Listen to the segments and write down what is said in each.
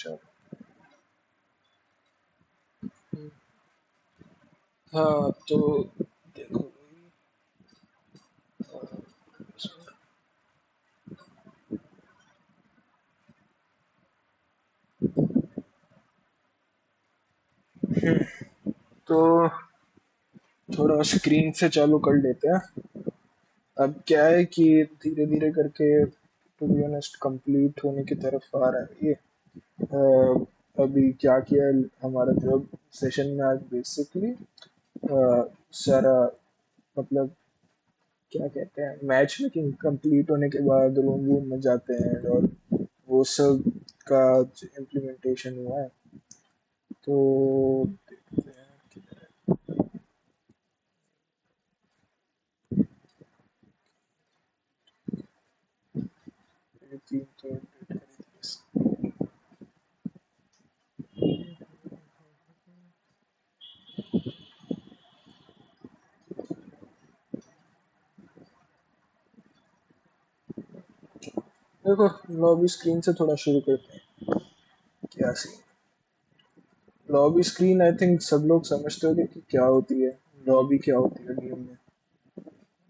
चलो। हाँ तो देखो तो थोड़ा स्क्रीन से चालू कर लेते हैं। अब क्या है कि धीरे धीरे करके टू बी ऑनेस्ट कंप्लीट होने की तरफ आ रहा है ये। अभी क्या किया है हमारा जो सेशन में आज बेसिकली सारा मतलब क्या कहते हैं मैच मेकिंग कंप्लीट होने के बाद रूम वूम में जाते हैं और वो सब का इम्प्लीमेंटेशन हुआ है। तो देखते हैं किधर है ये तीन तो update कर ही दिए। देखो लॉबी स्क्रीन से थोड़ा शुरू करते हैं। क्या scene lobby screen I think सब लोग समझते होंगे कि क्या होती है। लॉबी क्या होती है गेम में।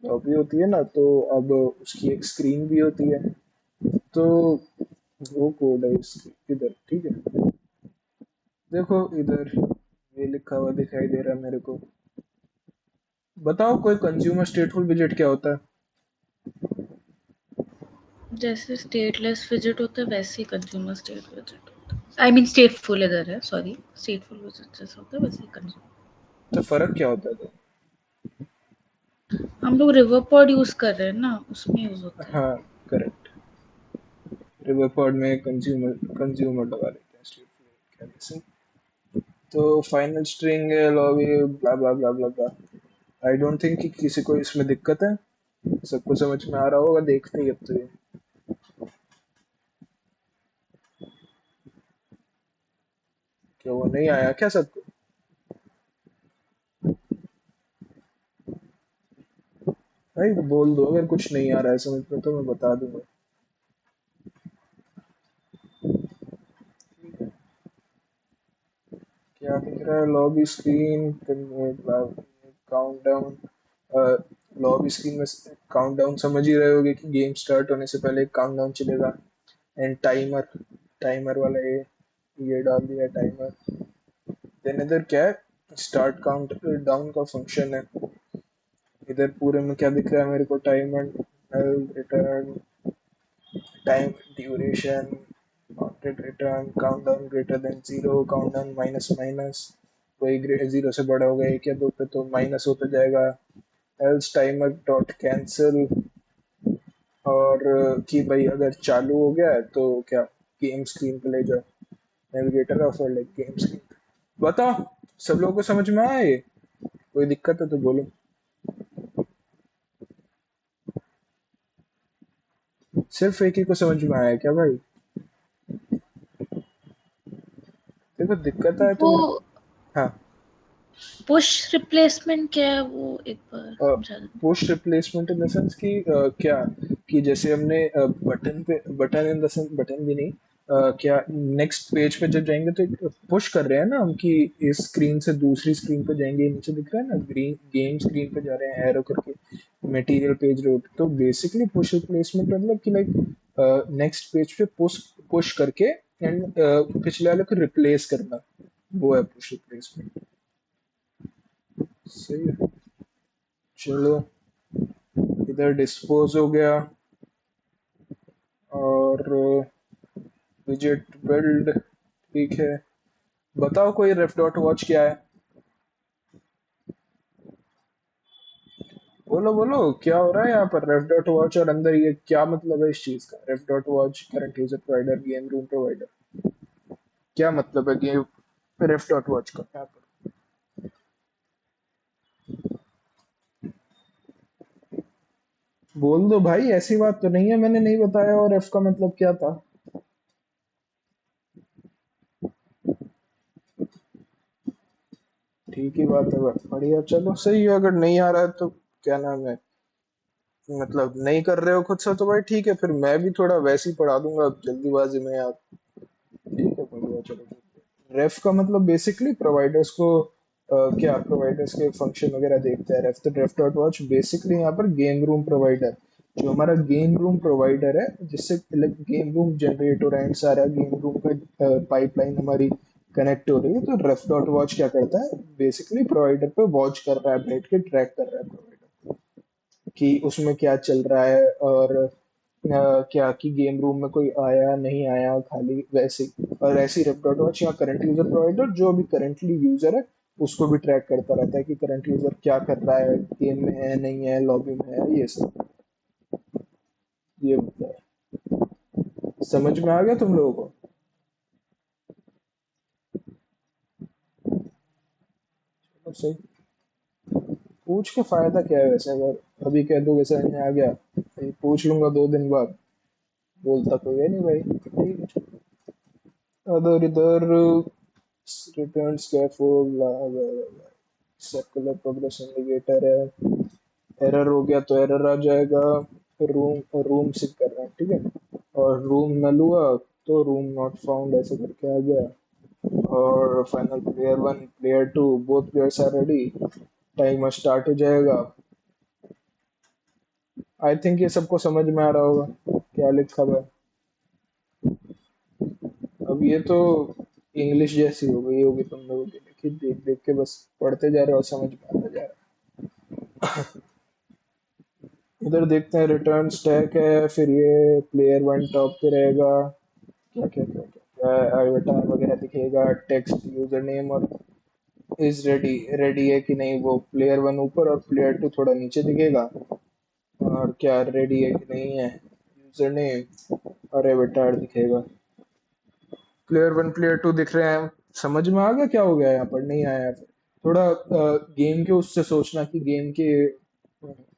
लॉबी होती है ना तो अब उसकी एक स्क्रीन भी होती है। तो वो कोड है इसकी इधर ठीक है। देखो इधर ये लिखा हुआ दिखाई दे रहा है मेरे को। बताओ कोई कंज्यूमर स्टेटफुल विजेट क्या होता है। जैसे स्टेटलेस विजिट होता है वैसे ही कंज्यूमर स्टेट विजिट होता है। आई मीन स्टेटफुल इधर है, सॉरी, स्टेटफुल विजिट जैसा होता है वैसे ही कंज्यूमर। तो फर्क क्या होता है तो। हम लोग रिवर पॉड यूज कर रहे हैं ना, उसमें यूज होता है। हाँ करेक्ट। रिवर में कंज्यूमर कंज्यूमर लगा देते हैं स्टेटफुल क्या जैसे। तो फाइनल स्ट्रिंग है lobby blah blah blah blah blah. I don't think कि किसी को इसमें दिक्कत है। सबको समझ में आ रहा होगा देखते ही अब तो ये। क्या वो नहीं आया क्या सबको। भाई बोल दो अगर कुछ नहीं आ रहा है समझ में तो मैं बता दूंगा। क्या दिख रहा है lobby screen count down. Lobby screen में काउंट डाउन समझ ही रहे होगे कि गेम स्टार्ट होने से पहले काउंट डाउन चलेगा। एंड टाइमर टाइमर वाला ये डाल दिया टाइमर। देन इधर क्या है स्टार्ट काउंट डाउन का फंक्शन है। इधर पूरे में क्या दिख रहा है मेरे को timer return time duration wanted return countdown greater than zero countdown minus minus. कोई जीरो से बड़ा होगा एक या दो पे तो माइनस होता जाएगा। Else timer dot cancel. और कि भाई अगर चालू हो गया है तो क्या गेम स्क्रीन पे ले जाओ। Navigator of like game screen. बताओ सब लोगों को समझ में आया ये। कोई दिक्कत है तो बोलो। सिर्फ एक ही को समझ में आया क्या भाई। देखो दिक्कत आए तो वो मैं हाँ पुश रिप्लेसमेंट क्या है वो एक बार समझा देना। Push replacement in the sense कि क्या कि जैसे हमने बटन पे button in the sense button भी नहीं क्या नेक्स्ट पेज पे जब जाएंगे तो पुश कर रहे हैं ना हम कि इस स्क्रीन से दूसरी स्क्रीन पे जाएंगे नीचे दिख रहा है ना ग्रीन गेम स्क्रीन पे जा रहे हैं एरो करके मटेरियल पेज रोड तो बेसिकली पुश रिप्लेसमेंट मतलब कि लाइक नेक्स्ट पेज पे पुश पुश करके एंड पिछले वाले को रिप्लेस करना। वो है पुश रिप्लेसमेंट। सही है। चलो इधर डिस्पोज हो गया और विजेट बिल्ड ठीक है। बताओ कोई रेफ डॉट वॉच क्या है। बोलो बोलो क्या हो रहा है यहाँ पर रेफ डॉट वॉच और अंदर ये क्या मतलब है इस चीज का ref dot watch current user provider game room provider. क्या मतलब है गेम रेफ डॉट वॉच का यहाँ पर। बोल दो भाई ऐसी बात तो नहीं है मैंने नहीं बताया और एफ का मतलब क्या था। ठीक ही बात है बस बढ़िया चलो सही है अगर नहीं आ रहा है तो क्या नाम है मतलब नहीं कर रहे हो खुद से तो भाई ठीक है फिर मैं भी थोड़ा वैसे ही पढ़ा दूंगा जल्दीबाजी में यार। ठीक है हुआ, चलो। रेफ का मतलब बेसिकली प्रोवाइडर्स को क्या प्रोवाइडर्स के फंक्शन वगैरह देखता है रेफ। तो रेफ डॉट वॉच बेसिकली यहाँ पर गेम रूम प्रोवाइडर, जो हमारा गेम रूम प्रोवाइडर है, जिससे गेम रूम जनरेट हो रहा है, सारा गेम रूम का पाइपलाइन हमारी कनेक्ट हो रही है। तो रेफ डॉट वॉच क्या करता है, बेसिकली प्रोवाइडर पे वॉच कर रहा है, बैठ के ट्रैक कर रहा है प्रोवाइडर कि उसमें क्या चल रहा है, और क्या कि गेम रूम में कोई आया नहीं आया, खाली वैसे ही। और ऐसे ही रेफ डॉट वॉच यहाँ करंट यूजर प्रोवाइडर, जो अभी करंटली यूजर है, उसको भी ट्रैक करता रहता है कि करंट यूजर क्या कर रहा है, गेम में है नहीं है, लॉबी में है, ये सब। ये होता है। समझ में आ गया तुम लोगों को? तो सही। पूछ के फायदा क्या है वैसे, अगर अभी कह दो वैसे नहीं आ गया, फिर पूछ लूंगा 2 दिन बाद, बोलता कोई है नहीं भाई, ठीक है। अदर इधर return scaffold circular progress indicator है। एरर हो गया तो एरर आ जाएगा। रूम रूम सिक कर रहा है, ठीक है। और रूम नल हुआ तो रूम नॉट फाउंड ऐसे करके आ गया। और final player 1 player 2 both players are ready, timer start हो जाएगा। आई थिंक ये सबको समझ में आ रहा होगा क्या लिखा हुआ है। अब ये तो इंग्लिश जैसी हो गई होगी तुम लोगों की, देखिए देख देख के बस पढ़ते जा रहे हो और समझ में आता जा रहा है। इधर देखते हैं, रिटर्न स्टैक है, फिर ये प्लेयर 1 टॉप पे रहेगा। क्या क्या क्या क्या क्या अवतार वगैरह दिखेगा, टेक्स्ट यूजर नेम, और इज रेडी, रेडी है कि नहीं, वो प्लेयर 1 ऊपर और प्लेयर 2 थोड़ा नीचे दिखेगा। और क्या रेडी है कि नहीं है, यूजर नेम और एवतार दिखेगा। प्लेयर 1 प्लेयर 2 दिख रहे हैं। समझ में आ गया क्या हो गया यहाँ पर, नहीं आया फिर? थोड़ा गेम के उससे सोचना कि गेम के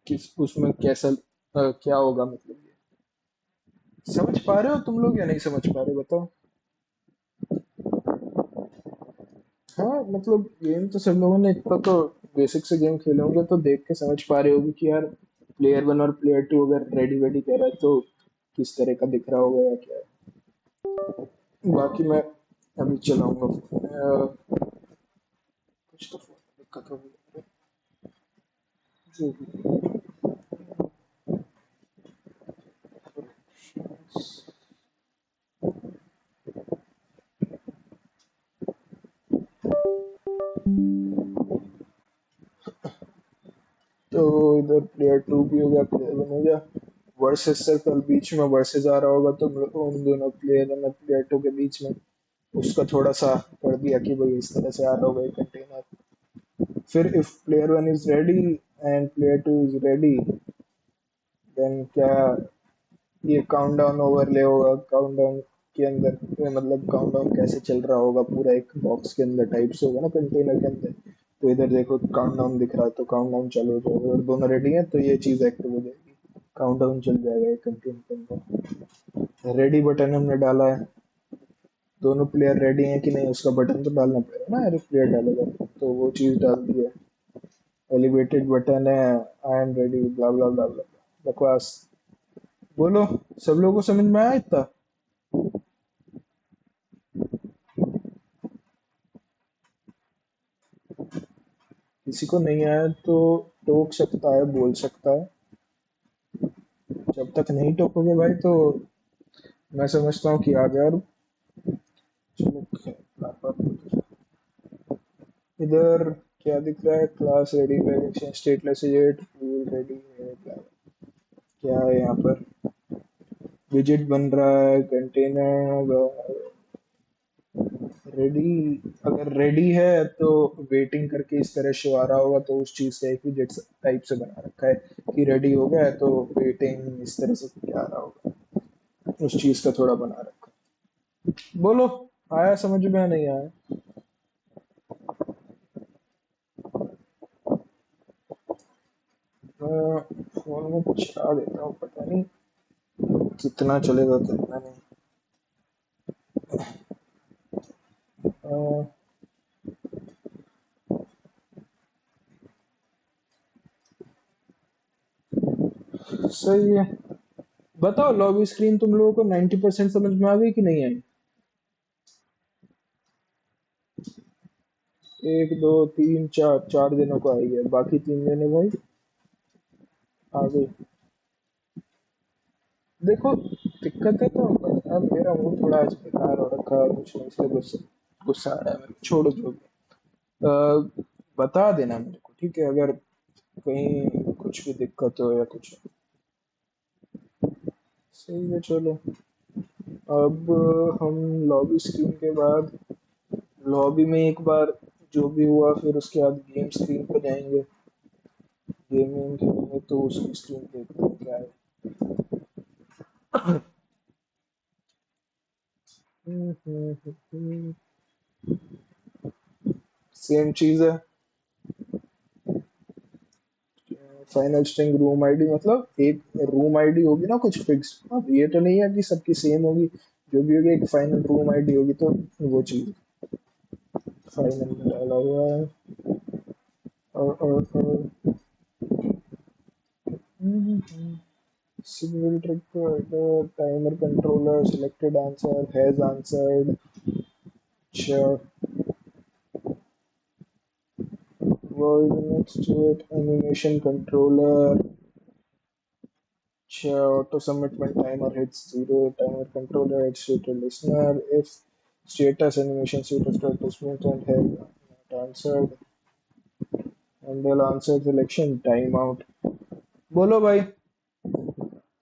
किस उसमें कैसा क्या होगा, मतलब ये समझ पा रहे हो तुम लोग या नहीं समझ पा रहे हो, बताओ। हाँ मतलब गेम तो सब लोगों ने इतना तो बेसिक से गेम खेले होंगे, तो देख के समझ पा रहे होगे कि यार प्लेयर 1 और प्लेयर 2 अगर रेडी वेडी कह रहा है तो किस तरह का दिख रहा होगा या क्या है। बाकी मैं अभी चलाऊंगा फोन। कुछ तो फोन में दिक्कत होगी, जो भी। तो इधर प्लेयर 2 भी हो गया, प्लेयर 1 हो गया। वर्सेस से कल बीच में वर्सेस आ रहा होगा, तो उन दोनों प्लेयर 1 और प्लेयर 2 के बीच में उसका थोड़ा सा कर दिया कि भाई इस तरह से आ रहा होगा कंटेनर। फिर if player 1 is ready and player 2 is ready, then क्या, ये काउंटडाउन ओवरले होगा। काउंटडाउन के अंदर मतलब काउंटडाउन कैसे चल रहा होगा, पूरा एक बॉक्स के अंदर टाइप से होगा ना, कंटेनर के अंदर। तो इधर देखो काउंटडाउन दिख रहा है, तो काउंटडाउन चालू हो जाएगा, अगर दोनों रेडी हैं तो ये चीज एक्टिव हो जाएगी, काउंटडाउन चल जाएगा एक कंटेनर के अंदर। रेडी बटन हमने डाला है, दोनों प्लेयर रेडी हैं कि नहीं उसका बटन तो डालना पड़ेगा ना, हर एक प्लेयर डालेगा, तो वो चीज डाल दी है। एलिवेटेड बटन है, I am ready, blah blah blah ब्ला, बकवास। बोलो, सब लोगों को समझ में आया इतना? किसी को नहीं आया तो टोक सकता है, बोल सकता है। जब तक नहीं टोकोगे भाई तो मैं समझता हूँ कि आ गया। और चलो इधर क्या दिख रहा है, class ready, stateless at pool ready है, क्या है यहाँ पर, विजिट बन रहा है, कंटेनर रेडी। अगर रेडी है तो वेटिंग करके इस तरह शो आ रहा होगा, तो उस चीज से एक विजिट टाइप से बना रखा है कि रेडी हो गया है, तो वेटिंग इस तरह से क्या आ रहा होगा, उस चीज का थोड़ा बना रखा है। बोलो, आया समझ में या नहीं आया? मैं फोन में चला देता हूँ, पता नहीं कितना चलेगा कितना नहीं। अ, सही है। बताओ, लॉबी स्क्रीन तुम लोगों को 90% समझ में आ गई कि नहीं आई? एक दो तीन चार, 4 दिनों को आई है, बाकी 3 जने भाई आ गए। देखो दिक्कत है तो अब मेरा मुंह थोड़ा आज बेकार हो रखा है कुछ नहीं, इसलिए गुस्सा गुस्सा आ रहा है मेरे को। छोड़ो जो भी। बता देना मेरे को, ठीक है, अगर कहीं कुछ भी दिक्कत हो या कुछ। सही है चलो। अब हम लॉबी स्क्रीन के बाद लॉबी में एक बार जो भी हुआ, फिर उसके बाद गेम स्क्रीन पर जाएंगे। गेम वेम खेलेंगे तो उसकी स्क्रीन देखते हैं क्या है। सेम चीज है। फाइनल स्ट्रिंग रूम आईडी, मतलब एक रूम आईडी होगी ना कुछ फिक्स। अब ये तो नहीं है कि सबकी सेम होगी, जो भी होगी एक फाइनल रूम आईडी होगी, तो वो चीज फाइनल में डाला हुआ है। और civil record timer controller selected answer has answered. Sure. World next to it animation controller. Sure. Auto submit when timer hits zero. Timer controller hits stated listener. If status animation status dot dismissed and have not answered. Handle answer selection timeout. बोलो भाई,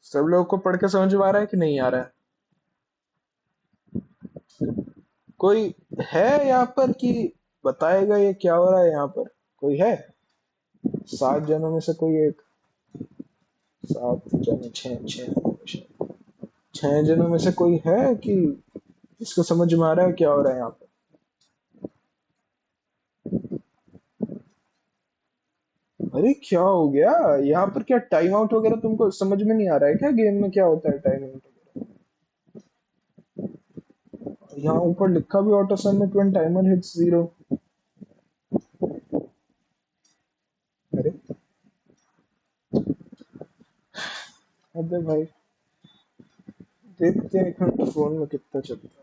सब लोग को पढ़ के समझ में आ रहा है कि नहीं आ रहा है? कोई है यहाँ पर कि बताएगा ये क्या हो रहा है यहाँ पर? कोई है? 7 जनों में से कोई एक। 7 जने, छह छह, 6 जनों में से कोई है कि इसको समझ में आ रहा है क्या हो रहा है यहाँ पर? अरे क्या हो गया यहाँ पर? क्या टाइम आउट वगैरह तुमको समझ में नहीं आ रहा है क्या? गेम में क्या होता है टाइम आउट वगैरह? यहाँ ऊपर लिखा भी auto submit when timer hits zero. अरे अबे भाई, देखते हैं एक मिनट फोन में कितना चलता है।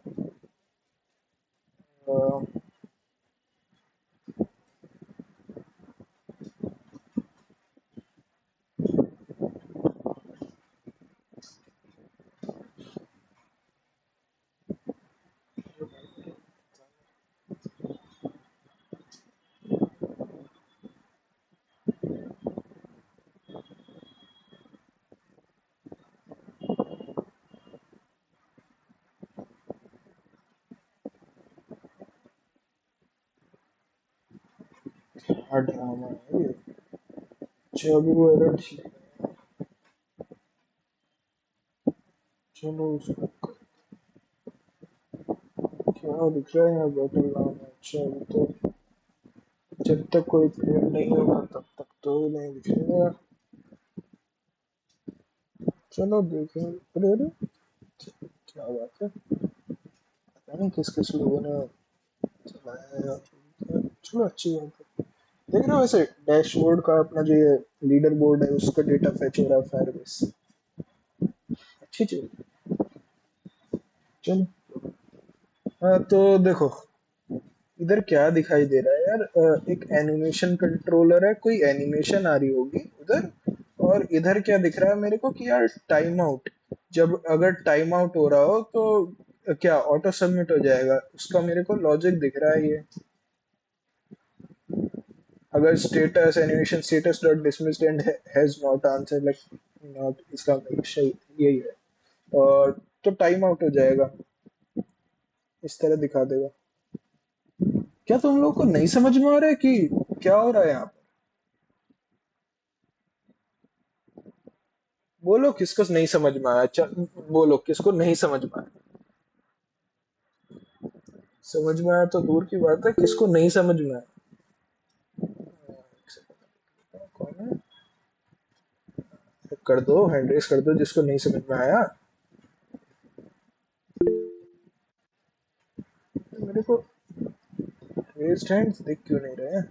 क्या ड्रामा है ये? चलो अभी वो एरर ठीक है। चलो उसको क्या दिख रहा है यहाँ? बैटल नाम है। अच्छा अभी तो जब तक कोई प्लेयर नहीं होगा तब तक तो नहीं दिखेगा। चलो देखें। अरे अरे, क्या बात है? पता नहीं किस किस लोगों ने चलाया है यार। चलो अच्छी बात है। देख रहे हो वैसे डैशबोर्ड का अपना जो ये लीडर बोर्ड है उसका डेटा फेच हो रहा है फायरबेस से। अच्छी चीज है। चलो। हाँ तो देखो, इधर क्या दिखाई दे रहा है यार? एक एनिमेशन कंट्रोलर है, कोई एनिमेशन आ रही होगी उधर। और इधर क्या दिख रहा है मेरे को कि यार टाइम आउट, जब अगर टाइम आउट हो रहा हो तो क्या ऑटो सबमिट हो जाएगा, उसका मेरे को लॉजिक दिख रहा है ये। अगर status animation status dot dismissed and has not answer like not, इसका यही है। और तो टाइम आउट हो जाएगा, इस तरह दिखा देगा। क्या तुम लोग को नहीं समझ में आ रहा है कि क्या हो रहा है यहाँ पर? बोलो किसको नहीं समझ में आया? चल बोलो किसको नहीं समझ में आया? समझ में आया तो दूर की बात है, किसको नहीं समझ में आया? कौन है? कर दो, हैंड रेस कर दो जिसको नहीं समझ में आया। मेरे को रेस्ड हैंड्स दिख क्यों नहीं रहे हैं?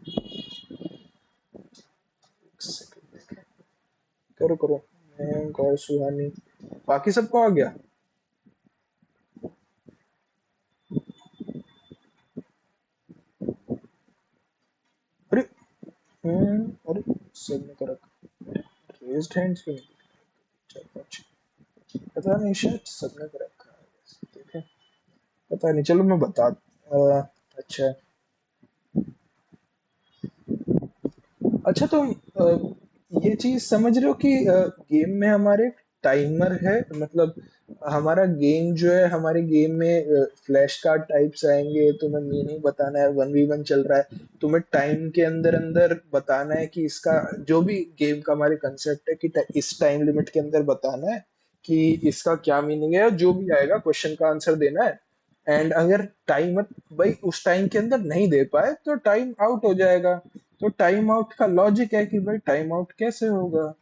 एक सेकंड देखें। करो करो। मयंक और सुहानी, बाकी सबको आ गया? अरे सबने कर रखा, रेज्ड हैंड्स भी नहीं दिख रहे, चार पांच, पता नहीं शायद सबने कर रखा है, ठीक है, पता नहीं, चलो मैं बता, अच्छा, अच्छा तुम ये चीज समझ रहे हो कि गेम में हमारे टाइमर है, मतलब हमारा गेम जो है, हमारे गेम में फ्लैश कार्ड टाइप्स आएंगे, तुम्हें मीनिंग बताना है, 1v1 चल रहा है, तुम्हें टाइम के अंदर अंदर बताना है कि इसका, जो भी गेम का हमारे कंसेप्ट है कि इस टाइम लिमिट के अंदर बताना है कि इसका क्या मीनिंग है, जो भी आएगा क्वेश्चन का आंसर देना है। एंड अगर टाइमर भाई उस टाइम के अंदर नहीं दे पाए तो टाइम आउट हो जाएगा। तो टाइम आउट का लॉजिक है कि भाई टाइम आउट कैसे होगा,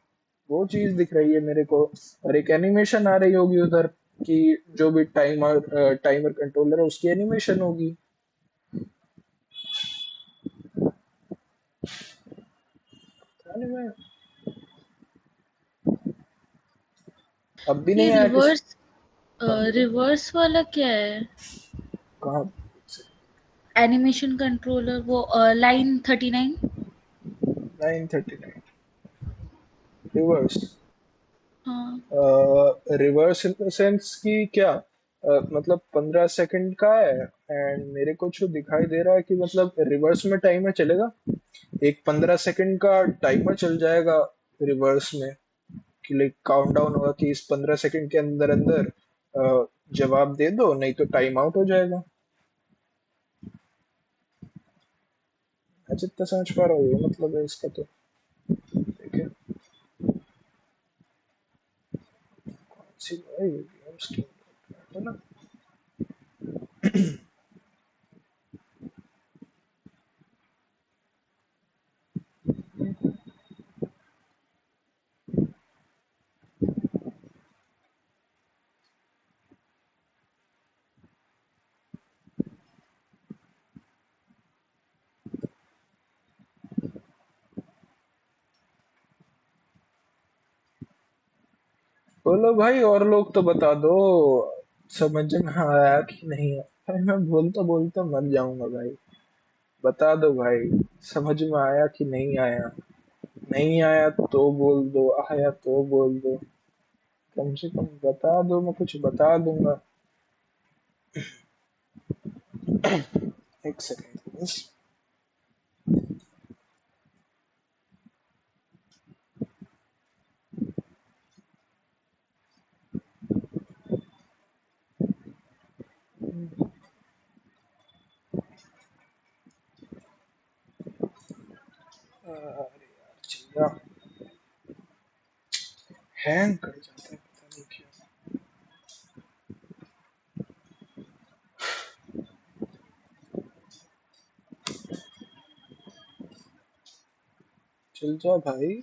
वो चीज दिख रही है मेरे को। और एक एनिमेशन आ रही होगी उधर कि जो भी टाइमर कंट्रोलर है उसकी एनिमेशन होगी। यानी मैं अब भी ये नहीं आया किस, रिवर्स रिवर्स वाला क्या है? कहाँ, एनिमेशन कंट्रोलर वो लाइन 39। 939 रिवर्स, हाँ। रिवर्स इन द सेंस कि क्या, मतलब 15 सेकंड का है। एंड मेरे को जो दिखाई दे रहा है कि मतलब रिवर्स में टाइमर चलेगा, एक 15 सेकंड का टाइमर चल जाएगा रिवर्स में, कि लाइक काउंटडाउन होगा कि इस 15 सेकंड के अंदर अंदर जवाब दे दो नहीं तो टाइम आउट हो जाएगा। अच्छा इतना समझ पा रहा हूँ, ये मतलब है इसका तो, ठीक है, सी भाई गेम्स की, है ना। बोलो भाई, और लोग तो बता दो, समझ में आया कि नहीं आया। भाई मैं बोलता बोलता मर जाऊंगा भाई, बता दो भाई, समझ में आया कि नहीं आया, नहीं आया तो बोल दो, आया तो बोल दो, कम से कम बता दो, मैं कुछ बता दूंगा। एक सेकेंड बस। अरे यार चिल्ला, हैंग कर जाता है पता नहीं क्यों। चल जा भाई।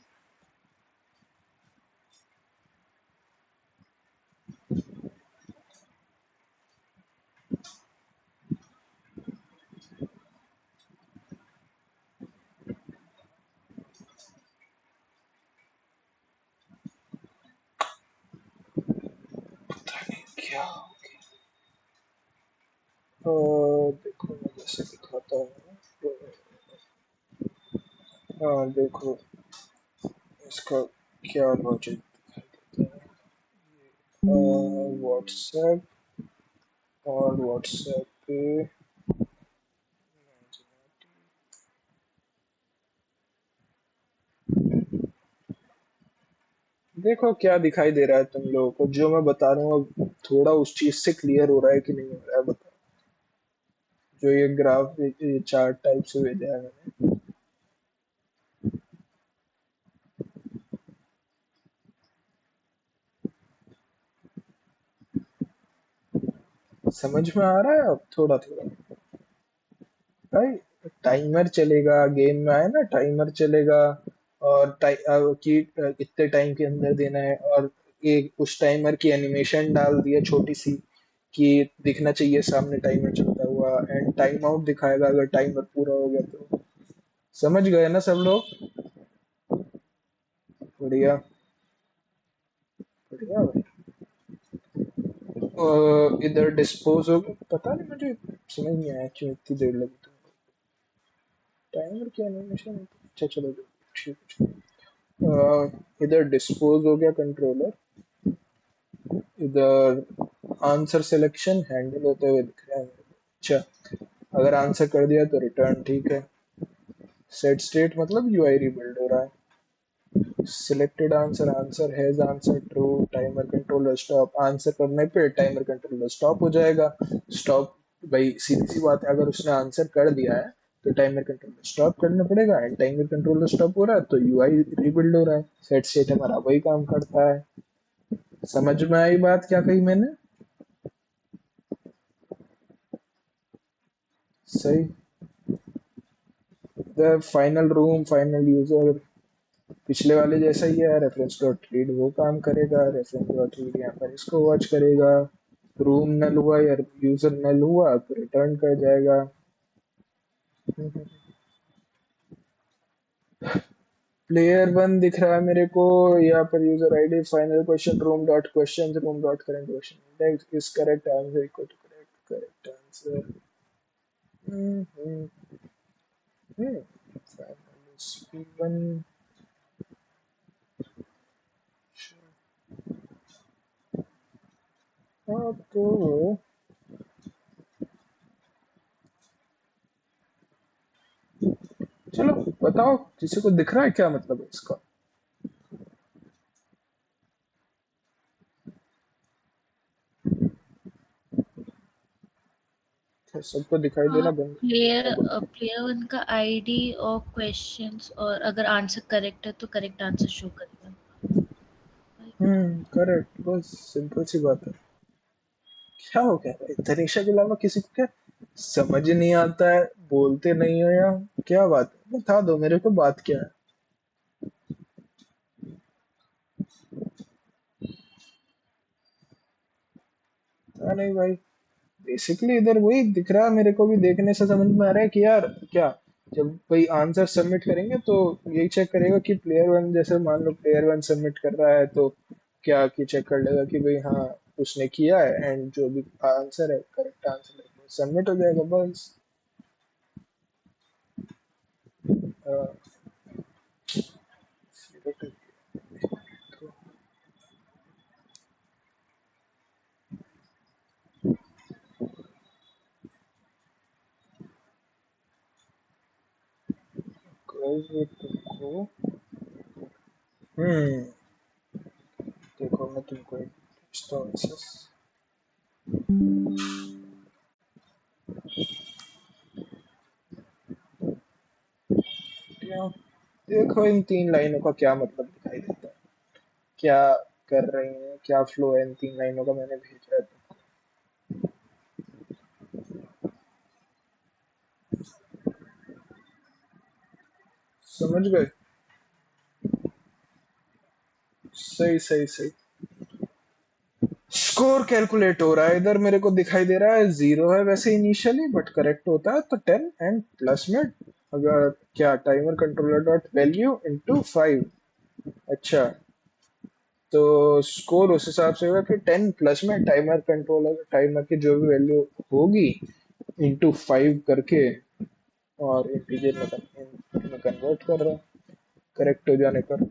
पता नहीं क्या हो गया। देखो मैं जैसे दिखाता हूँ, हाँ देखो इसका क्या लॉजिक दिखाई देता है। व्हाट्सएप, और व्हाट्सएप पे देखो क्या दिखाई दे रहा है तुम लोगों को, जो मैं बता रहा हूँ अब थोड़ा उस चीज से क्लियर हो रहा है कि नहीं हो रहा है, बताओ। जो ये ग्राफ, ये चार्ट टाइप से भेजा है मैंने, समझ में आ रहा है अब थोड़ा थोड़ा। भाई टाइमर चलेगा, गेम में आया ना टाइमर चलेगा, और कि इतने टाइम के अंदर देना है, और एक उस टाइमर की एनिमेशन डाल दिया छोटी सी कि दिखना चाहिए सामने टाइमर चलता हुआ, एंड टाइम आउट दिखाएगा अगर टाइमर पूरा हो गया तो। समझ गए ना सब लोग? बढ़िया, बढ़िया भाई। इधर डिस्पोज हो गया, पता नहीं मुझे समझ नहीं आया क्यों इतनी देर लगी, तो टाइमर की एनिमेशन अच्छा चलो ठीक है। इधर डिस्पोज हो गया कंट्रोलर, इधर आंसर सिलेक्शन हैंडल होते हुए दिख रहा है मेरे को। अच्छा, अगर आंसर कर दिया तो रिटर्न, ठीक है। सेट स्टेट मतलब यूआई रिबिल्ड हो रहा है। Selected answer, answer has answer true, timer controller stop, answer करने पे टाइमर कंट्रोलर स्टॉप हो जाएगा। स्टॉप, भाई सीधी सी बात है, अगर उसने आंसर कर दिया है तो टाइमर कंट्रोलर स्टॉप करना पड़ेगा, एंड टाइमर कंट्रोलर स्टॉप हो रहा है तो यूआई रीबिल्ड हो रहा है। सेट स्टेट हमारा वही काम करता है। समझ में आई बात क्या कही मैंने? सही। The final room, final user, पिछले वाले जैसा ही है। रेफरेंस डॉट रीड वो काम करेगा, रेफरेंस डॉट रीड यहाँ पर इसको वॉच करेगा। रूम नल हुआ या यूजर नल हुआ तो रिटर्न कर जाएगा। प्लेयर वन दिख रहा है मेरे को यहाँ पर। User ID final question room dot question room dot current question index is correct answer equal to correct correct answer. Final speed one. हाँ तो चलो बताओ, किसी को दिख रहा है क्या मतलब है इसका? अच्छा, सबको दिखाई हाँ, देना बंद। प्लेयर वन का आईडी और क्वेश्चंस, और अगर आंसर करेक्ट है तो करेक्ट आंसर शो करेगा। करेक्ट, बस सिंपल सी बात है। क्या हो गया भाई, तनीषा के अलावा किसी को क्या समझ नहीं आता है? बोलते नहीं हो या क्या बात है? बता दो मेरे को बात क्या है। पता नहीं भाई। बेसिकली इधर वही दिख रहा है मेरे को भी, देखने से समझ में आ रहा है कि यार क्या, जब कोई आंसर सबमिट करेंगे तो यही चेक करेगा कि प्लेयर वन, जैसे मान लो प्लेयर वन सबमिट कर रहा है तो क्या कि चेक कर लेगा कि भाई हाँ उसने किया है, एंड जो भी आंसर है करेक्ट आंसर है सबमिट हो जाएगा बस। तुमको हम्म देखो मैं तुमको एक पूछता हूँ क्या, देखो इन तीन लाइनों का क्या मतलब दिखाई देता है, क्या कर रही हैं, क्या फ्लो है इन तीन लाइनों का, मैंने भेजा है तुमको। समझ गए? सही सही सही। स्कोर कैलकुलेट हो रहा है इधर, मेरे को दिखाई दे रहा है जीरो है वैसे इनिशियली, बट करेक्ट होता है तो 10 एंड प्लस में अगर क्या timer controller dot value into 5। अच्छा, तो स्कोर उस हिसाब से होगा कि 10 प्लस में टाइमर कंट्रोलर टाइमर की जो भी वैल्यू होगी इंटू 5 करके, और इंटीजर में कन्वर्ट कर रहा है करेक्ट हो जाने पर।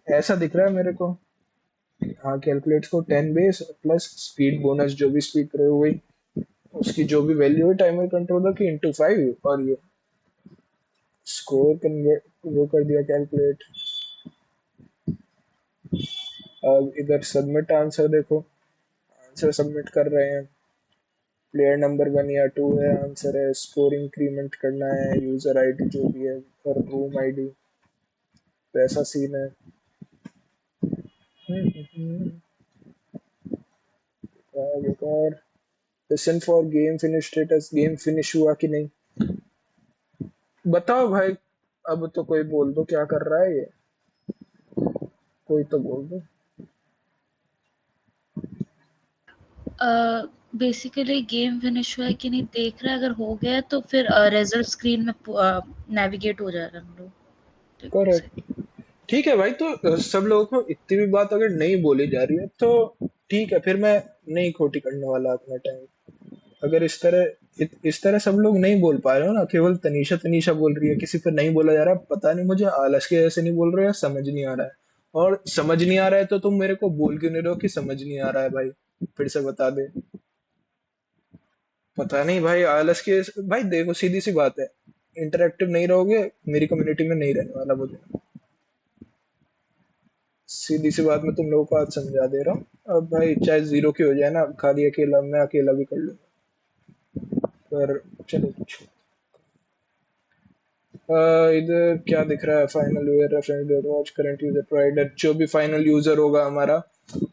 ऐसा दिख रहा है मेरे को। हाँ, कैलकुलेट्स को 10 बेस प्लस स्पीड बोनस, जो भी स्पीड करे हुई उसकी जो भी वैल्यू है टाइमर कंट्रोलर की इंटू 5, और ये स्कोर कन्वर्ट वो कर दिया कैलकुलेट। अब इधर सबमिट आंसर देखो, आंसर सबमिट कर रहे हैं। प्लेयर नंबर वन या टू है, आंसर है स्कोर इंक्रीमेंट करना है, यूजर आईडी जो भी है और रूम आईडी, वैसा सीन है। और listen for game finish status, game finish हुआ कि नहीं बताओ भाई। अब तो कोई बोल दो क्या कर रहा है ये, कोई तो बोल दो। बेसिकली गेम फिनिश हुआ है कि नहीं देख रहा है, अगर हो गया है तो फिर रिजल्ट स्क्रीन में नेविगेट हो जाएगा हम लोग। देखो से। करेक्ट। ठीक है भाई, तो सब लोगों को इतनी भी बात अगर नहीं बोली जा रही है तो ठीक है, फिर मैं नहीं खोटी करने वाला अपना टाइम। अगर इस तरह सब लोग नहीं बोल पा रहे हो ना, केवल तनीषा तनीषा बोल रही है, किसी पर नहीं बोला जा रहा, पता नहीं मुझे आलस के वजह से नहीं बोल रहे हो, समझ नहीं आ रहा है। और समझ नहीं आ रहा है तो तुम मेरे को बोल क्यों नहीं रहे हो कि समझ नहीं आ रहा है भाई? फिर से बता दे। पता नहीं भाई, आलस के। भाई देखो, सीधी सी बात है, इंटरेक्टिव नहीं रहोगे, मेरी कम्युनिटी में नहीं रहने वाला मुझे। सीधी सी बात मैं तुम लोगों को आज समझा दे रहा हूँ। अब भाई चाहे जीरो की हो जाए ना, खाली अकेला मैं अकेला भी कर लूंगा। पर चलो कुछ। इधर क्या दिख रहा है? Final user reference dot watch current user provider, जो भी फाइनल यूजर होगा हमारा,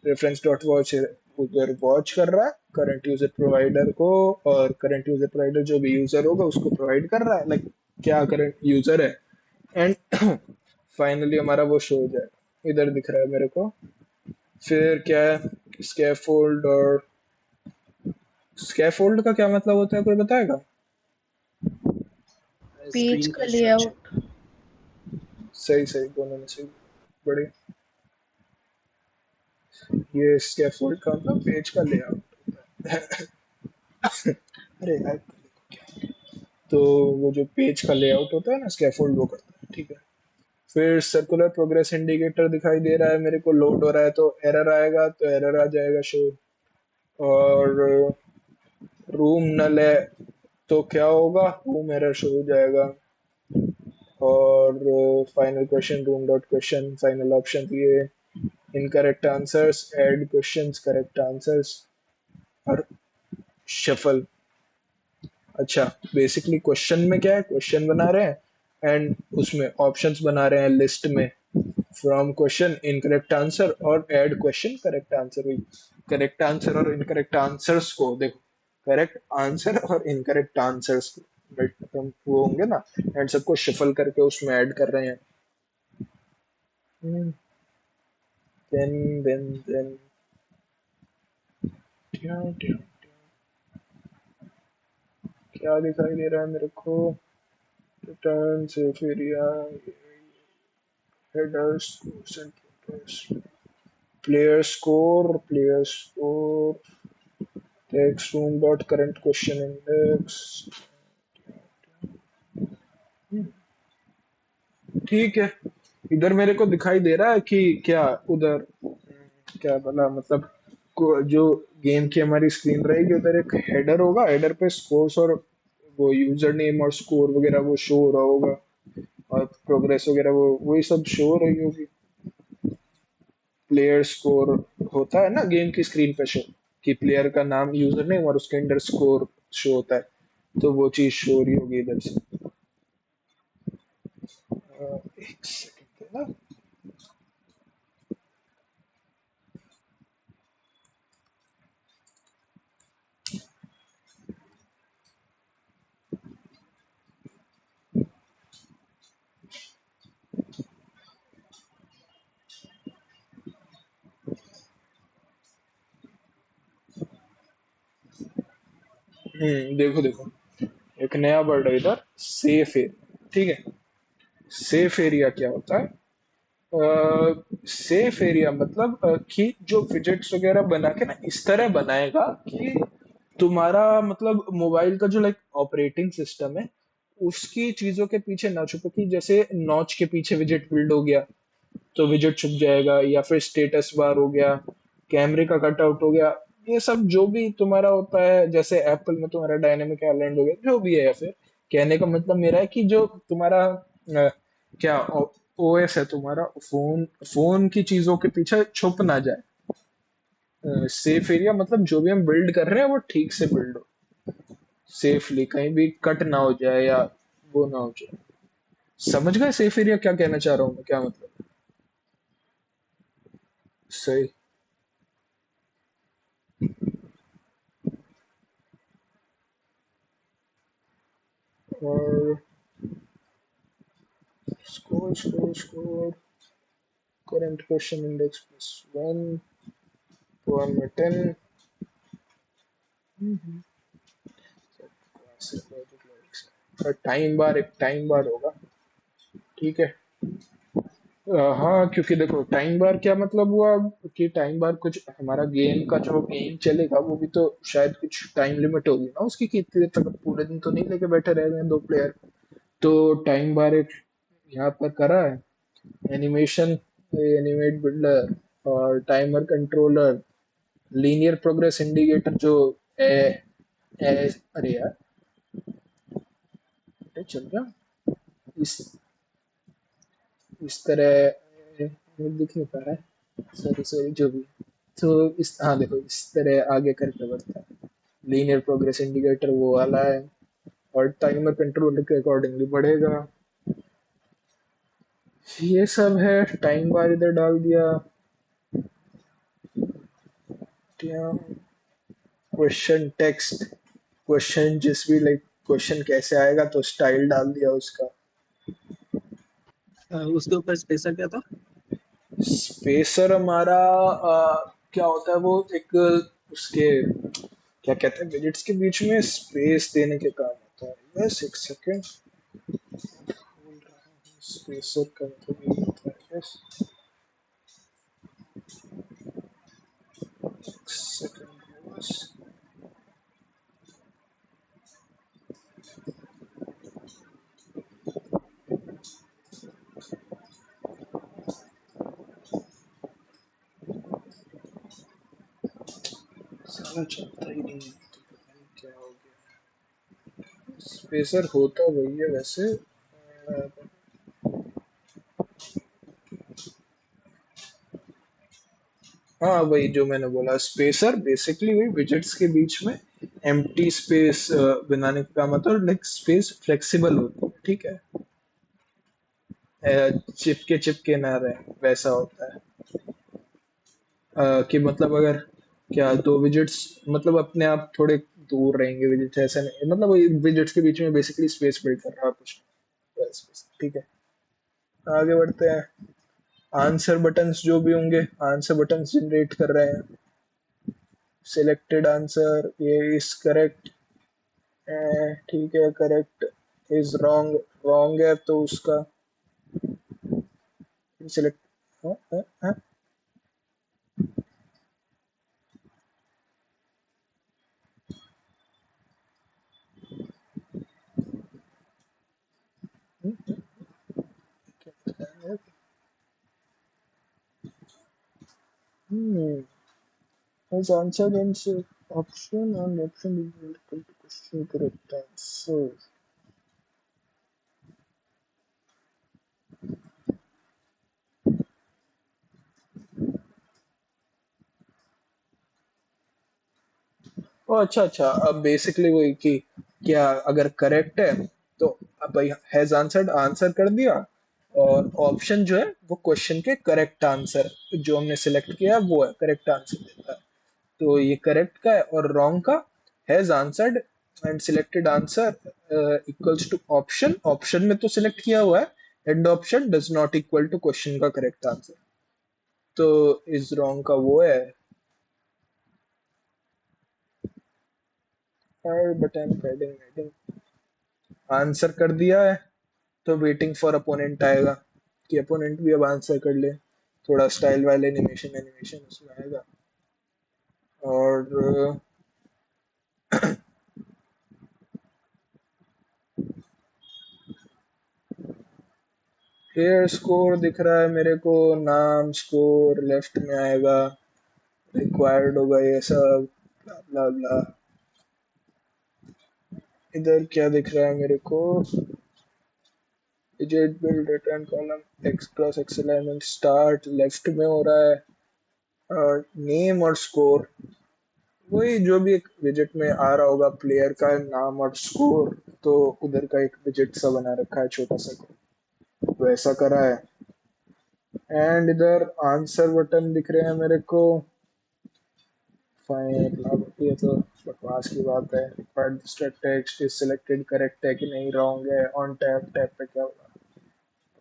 रेफरेंस डॉट वॉच उधर वॉच कर रहा है करंट यूजर प्रोवाइडर को। और करंट यूजर प्रोवाइडर जो भी यूजर होगा उसको प्रोवाइड कर रहा है, लाइक क्या करंट यूजर है। एंड फाइनली हमारा वो शो हो जाए, इधर दिख रहा है मेरे को। फिर क्या है? स्कैफोल्ड। और स्कैफोल्ड का क्या मतलब होता है, कोई बताएगा? पेज स्क्रीन का का लेआउट। स्ट्रक्चर। सही सही, दोनों में सही। बड़े। ये स्कैफोल्ड का मतलब पेज का लेआउट। अरे यार, तो वो जो पेज का लेआउट होता है ना, स्कैफोल्ड वो करता है, ठीक है। फिर सर्कुलर प्रोग्रेस इंडिकेटर दिखाई दे रहा है मेरे को, लोड हो रहा है तो एरर आएगा, तो एरर आ जाएगा शो। और रूम नल है तो क्या होगा? रूम एरर शो हो जाएगा। और final question room dot question, final option ये incorrect answers, add questions, correct answers और शफल। अच्छा, बेसिकली क्वेश्चन में क्या है, क्वेश्चन बना रहे हैं एंड उसमें ऑप्शंस बना रहे हैं लिस्ट में। फ्रॉम क्वेश्चन इनकरेक्ट आंसर और ऐड क्वेश्चन करेक्ट आंसर। हुई करेक्ट आंसर और इनकरेक्ट आंसर्स को देखो, करेक्ट आंसर और इनकरेक्ट आंसर्स को वो होंगे ना, एंड सबको शफल करके उसमें ऐड कर रहे हैं। देन क्या दिखाई दे रहा है मेरे को? रिटर्न से फिर या headers, player score, text room dot current question index। ठीक है। इधर मेरे को दिखाई दे रहा है कि क्या उधर क्या बना मतलब, जो गेम की हमारी स्क्रीन रहेगी उधर एक हेडर होगा, हेडर पे स्कोर्स और वो यूजर नेम और स्कोर वगैरह वो शो हो रहा होगा। और प्रोग्रेस वगैरह वो वही सब शो हो रही होगी। प्लेयर स्कोर होता है ना गेम की स्क्रीन पे शो, कि प्लेयर का नाम, यूजर नेम और उसके अंदर स्कोर शो होता है, तो वो चीज शो हो रही होगी इधर से। एक सेकंड ना। देखो देखो, एक नया वर्ड है इधर, सेफ एरिया, ठीक है। सेफ एरिया क्या होता है? सेफ एरिया मतलब कि जो विजेट्स वगैरह बना के ना इस तरह बनाएगा कि तुम्हारा मतलब मोबाइल का जो लाइक ऑपरेटिंग सिस्टम है उसकी चीजों के पीछे ना छुपे, कि जैसे नॉच के पीछे विजेट बिल्ड हो गया तो विजेट छुप जाएगा, या फिर स्टेटस बार हो गया, कैमरे का कटआउट हो गया, ये सब जो भी तुम्हारा होता है, जैसे एप्पल में तुम्हारा डायनेमिक आइलैंड हो गया, जो भी है। या फिर कहने का मतलब मेरा है कि जो तुम्हारा क्या ओएस है तुम्हारा, फोन फोन की चीजों के पीछे छुप ना जाए। सेफ एरिया मतलब जो भी हम बिल्ड कर रहे हैं वो ठीक से बिल्ड हो, सेफली, कहीं भी कट ना हो जाए या वो ना हो जाए। समझ गए सेफ एरिया क्या कहना चाह रहा हूँ मैं, क्या मतलब? सही। और score current question index plus one, one में 10। टाइम बार, एक टाइम बार होगा, ठीक है। हाँ, क्योंकि देखो टाइम बार क्या मतलब हुआ कि टाइम बार कुछ हमारा गेम का जो गेम चलेगा वो भी तो शायद कुछ टाइम लिमिट होगी ना उसकी, कि इतने देर तक पूरे दिन तो नहीं लेके बैठे रहेंगे दो प्लेयर। तो टाइम बार एक यहाँ पर करा है, एनिमेशन, एनिमेट बिल्डर और timer controller, linear progress indicator जो ए, अरे यार, ये चल रहा इस इस तरह दिख नहीं पा रहा है, सॉरी सॉरी जो भी। तो इस, हाँ देखो इस तरह आगे करके बढ़ता है, लीनियर प्रोग्रेस इंडिकेटर वो वाला है, और टाइमर कंट्रोलर के अकॉर्डिंगली बढ़ेगा। ये सब है, टाइम बार इधर डाल दिया, क्वेश्चन टेक्स्ट, क्वेश्चन जिस भी लाइक क्वेश्चन कैसे आएगा तो स्टाइल डाल दिया उसका। उसके ऊपर स्पेशल क्या था? स्पेसर हमारा क्या होता है वो एक उसके क्या कहते हैं डिजिट्स के बीच में स्पेस देने के काम होता है। बस एक सेकेंड, स्पेसर का मतलब ये होता है बस, एक सेकेंड बस। साला चलता ही नहीं है, तो पता नहीं क्या हो गया। स्पेसर होता वही है वैसे, हाँ वही जो मैंने बोला, स्पेसर बेसिकली वही विजेट्स के बीच में एम्प्टी स्पेस बनाने का मतलब, लाइक स्पेस फ्लेक्सिबल होती है, ठीक है, चिपके चिपके ना रहे वैसा होता है। कि मतलब अगर क्या दो विजिट्स मतलब अपने आप थोड़े दूर रहेंगे विजिट्स, ऐसा नहीं मतलब विजिट्स के बीच में बेसिकली स्पेस बिल्ड कर रहा है कुछ, बस ठीक है। आगे बढ़ते हैं, आंसर बटन्स जो भी होंगे, आंसर बटन्स जनरेट कर रहे हैं। सिलेक्टेड आंसर ये इज करेक्ट, ठीक है, करेक्ट इज रॉन्ग, रॉन्ग है तो उसका सिलेक्ट, हाँ हाँ हाँ, क्या बताया है? Hmm. Has answered and said option and option is equal to question correct answer. ओ अच्छा अच्छा, अब बेसिकली वही कि क्या अगर करेक्ट है तो अब भाई हैज आंसर्ड आंसर कर दिया, और ऑप्शन जो है वो क्वेश्चन के करेक्ट आंसर जो हमने सिलेक्ट किया वो है करेक्ट आंसर देता है। तो ये करेक्ट का है, और रॉन्ग का has answered and selected answer equals to option, option में तो सिलेक्ट किया हुआ है, and option does not equal to question का करेक्ट आंसर, तो इज रॉन्ग का वो है। But I am waiting, answer कर दिया है तो वेटिंग फॉर अपोनेंट आएगा कि अपोनेंट भी अब आंसर कर ले, थोड़ा स्टाइल वाले एनिमेशन एनिमेशन उसमें आएगा। और प्लेयर स्कोर दिख रहा है मेरे को, नाम स्कोर लेफ्ट में आएगा, रिक्वायर्ड होगा ये सब, ब्ला ब्ला ब्ला। इधर क्या दिख रहा है मेरे को, digit build return column x cross x alignment start left में हो रहा है, और नेम और स्कोर वही जो भी एक विजेट में आ रहा होगा प्लेयर का नाम और स्कोर, तो उधर का एक विजेट सा बना रखा है छोटा सा, वैसा करा है। एंड इधर आंसर बटन दिख रहे हैं मेरे को, फाइन ये तो बकवास की बात है, but text is selected correct है कि नहीं, रॉन्ग है, ऑन टैप टैप पे क्या होगा,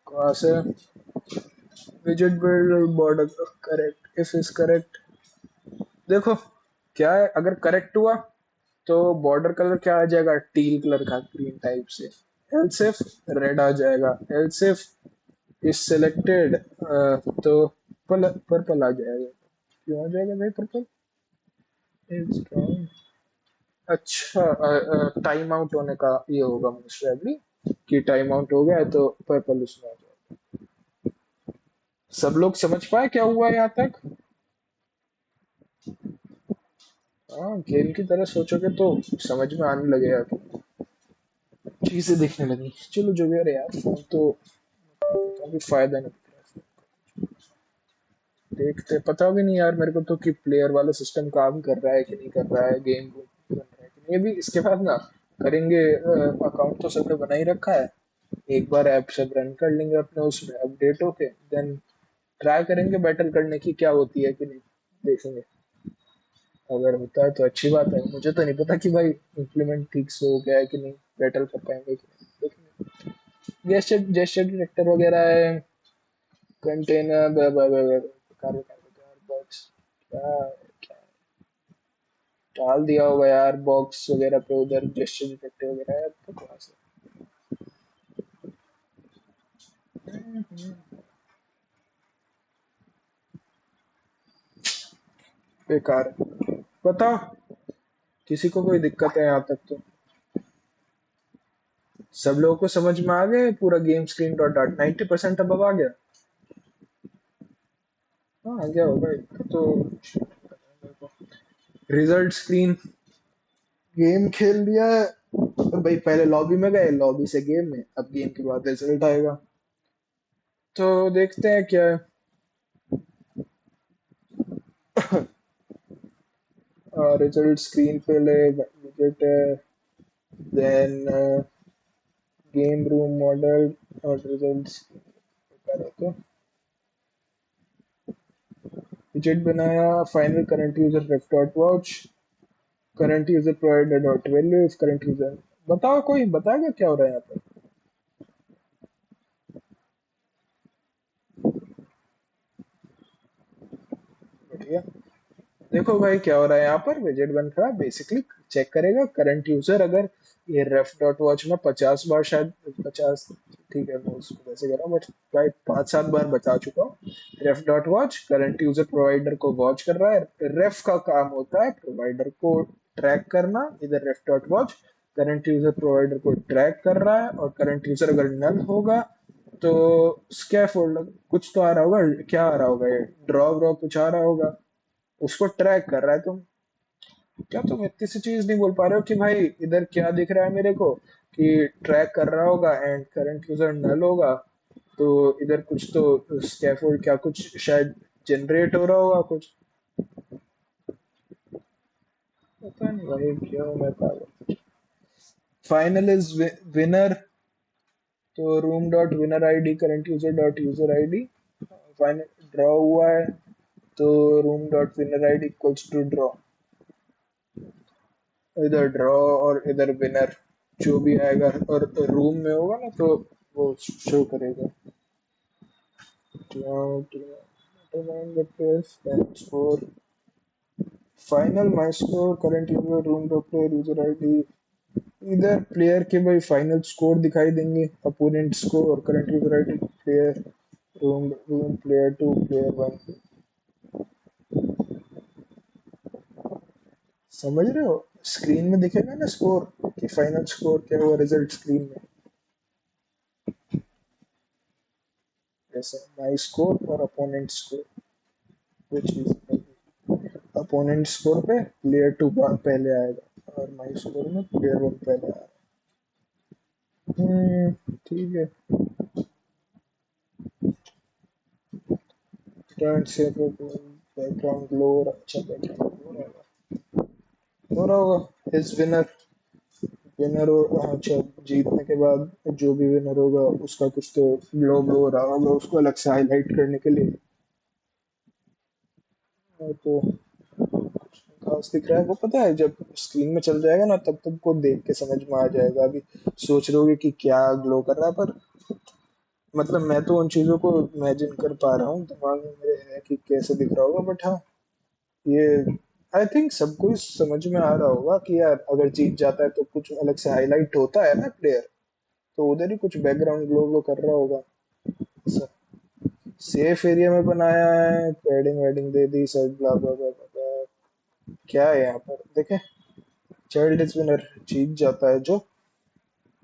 बकवास है। विजेट build border correct if is correct, देखो क्या है, अगर करेक्ट हुआ तो बॉर्डर कलर क्या आ जाएगा, टील कलर का ग्रीन टाइप से, एल सिर्फ रेड आ जाएगा, एल सिर्फ इज सेलेक्टेड, तो पर्पल आ जाएगा। क्यों आ जाएगा भाई पर्पल? इज अच्छा, टाइम आउट होने का ये होगा मोस्ट प्रोबेबली, कि टाइम आउट हो गया है तो पर्पल उसमें आ जाएगा। सब लोग समझ पाए क्या हुआ यहाँ तक? हाँ, गेम की तरह सोचोगे तो समझ में आने लगेगा कि चीजें दिखने लगी। चलो जो भी है यार, फोन तो काफी फायदा नहीं दिख रहा है। देखते पता भी नहीं यार मेरे को तो कि प्लेयर वाला सिस्टम काम कर रहा है कि नहीं कर रहा है, गेम बन रहा है कि नहीं। अभी इसके बाद ना करेंगे, अकाउंट तो सबने बना ही रखा है। एक बार ऐप सब रन कर लेंगे अपने उसमें अपडेट होके, देन ट्राई करेंगे बैटल करने की क्या होती है कि नहीं, देखेंगे। अगर होता है तो अच्छी बात है। मुझे तो नहीं पता कि भाई इम्प्लीमेंट ठीक से हो गया है कि नहीं, बैटल कर पाएंगे कि नहीं, देखेंगे। जेस्चर जेस्चर डिटेक्टर वगैरह है, कंटेनर बेकार बेकार बॉक्स, क्या क्या डाल दिया होगा यार बॉक्स वगैरह पे उधर, जेस्चर डिटेक्टर वगैरह है तो कहाँ से। बेकार है। बताओ, किसी को कोई दिक्कत है यहाँ तक तो? सब लोगों को समझ में आ गया पूरा गेम स्क्रीन डॉट डॉट 90% अब आ गया? हाँ आ गया होगा इतना तो। रिजल्ट स्क्रीन, गेम खेल लिया है तो भाई, पहले लॉबी में गए, लॉबी से गेम में, अब गेम के बाद रिजल्ट आएगा। तो देखते हैं क्या है। रिजल्ट स्क्रीन पे ले, विजेट है, देन गेम रूम मॉडल और रिजल्ट्स तो विजेट बनाया। Final current user ref dot watch, current user provider dot value if current user. बताओ, कोई बताएगा क्या हो रहा है यहाँ पे? बढ़िया। देखो भाई क्या हो रहा है यहाँ पर, विजेट बन रहा है बेसिकली। चेक करेगा करंट यूजर, अगर ये रेफ डॉट वॉच में 50 बार शायद, 50, ठीक है मैं उसको वैसे कह रहा हूँ बट भाई 5-7 बार बता चुका हूँ। Ref dot watch current user provider को वॉच कर रहा है। रेफ का काम होता है प्रोवाइडर को ट्रैक करना, इधर ref dot watch current user provider को ट्रैक कर रहा है। और करंट यूजर अगर नल होगा तो स्कैफोल्ड कुछ तो आ रहा होगा, क्या आ रहा होगा, ये ड्रॉ व्रॉ कुछ आ रहा होगा, उसको ट्रैक कर रहा है। क्या तुम इतनी सी चीज नहीं बोल पा रहे हो कि भाई इधर क्या दिख रहा है मेरे को, कि ट्रैक कर रहा होगा एंड करंट यूजर नल होगा, तो इधर कुछ तो स्कैफोल्ड क्या कुछ शायद जनरेट हो रहा होगा कुछ। पता नहीं भाई क्यों मैं पागल। फाइनल इज विनर, तो room dot winner ID current user dot user ID, final draw हुआ है तो room dot winner ID equals to draw, इधर ड्रॉ और इधर विनर जो भी आएगा और रूम में होगा ना तो वो शो करेगा। Score final my score current user room dot player user ID, इधर प्लेयर के भाई फाइनल स्कोर दिखाई देंगे, अपोनेंट स्कोर और current user ID player, room room player two player one. समझ रहे हो? स्क्रीन में दिखेगा ना स्कोर, कि फाइनल स्कोर क्या हुआ रिजल्ट स्क्रीन में, जैसे माई स्कोर और अपोनेंट स्कोर, वो चीज। अपोनेंट स्कोर पे प्लेयर टू पहले आएगा और माई स्कोर में प्लेयर वन पहले आएगा। ठीक है। टर्न से बैकग्राउंड ग्लो, अच्छा बैकग्राउंड ग्लो रहेगा, हो रहा होगा इस विनर। विनर अच्छा, जीतने के बाद जो भी विनर होगा उसका कुछ तो ग्लो ग्लो हो रहा होगा उसको अलग से हाईलाइट करने के लिए। तो खास दिख रहा है वो, पता है जब स्क्रीन में चल जाएगा ना तब तुमको देख के समझ में आ जाएगा। अभी सोच रहे होगे कि क्या ग्लो कर रहा है, पर मतलब मैं तो उन चीजों को इमेजिन कर पा रहा हूँ, दिमाग में मेरे है कि कैसे दिख रहा होगा। बट हाँ, ये आई थिंक सबको ही समझ में आ रहा होगा कि यार अगर जीत जाता है तो कुछ अलग से हाईलाइट होता है ना प्लेयर, तो उधर ही कुछ बैकग्राउंड ग्लो ग्लो कर रहा होगा। सेफ एरिया में बनाया है, पैडिंग वैडिंग दे दी, सब ब्ला ब्ला ब्ला ब्ला। क्या है यहाँ पर देखे? चाइल्ड इज विनर जीत जाता है जो।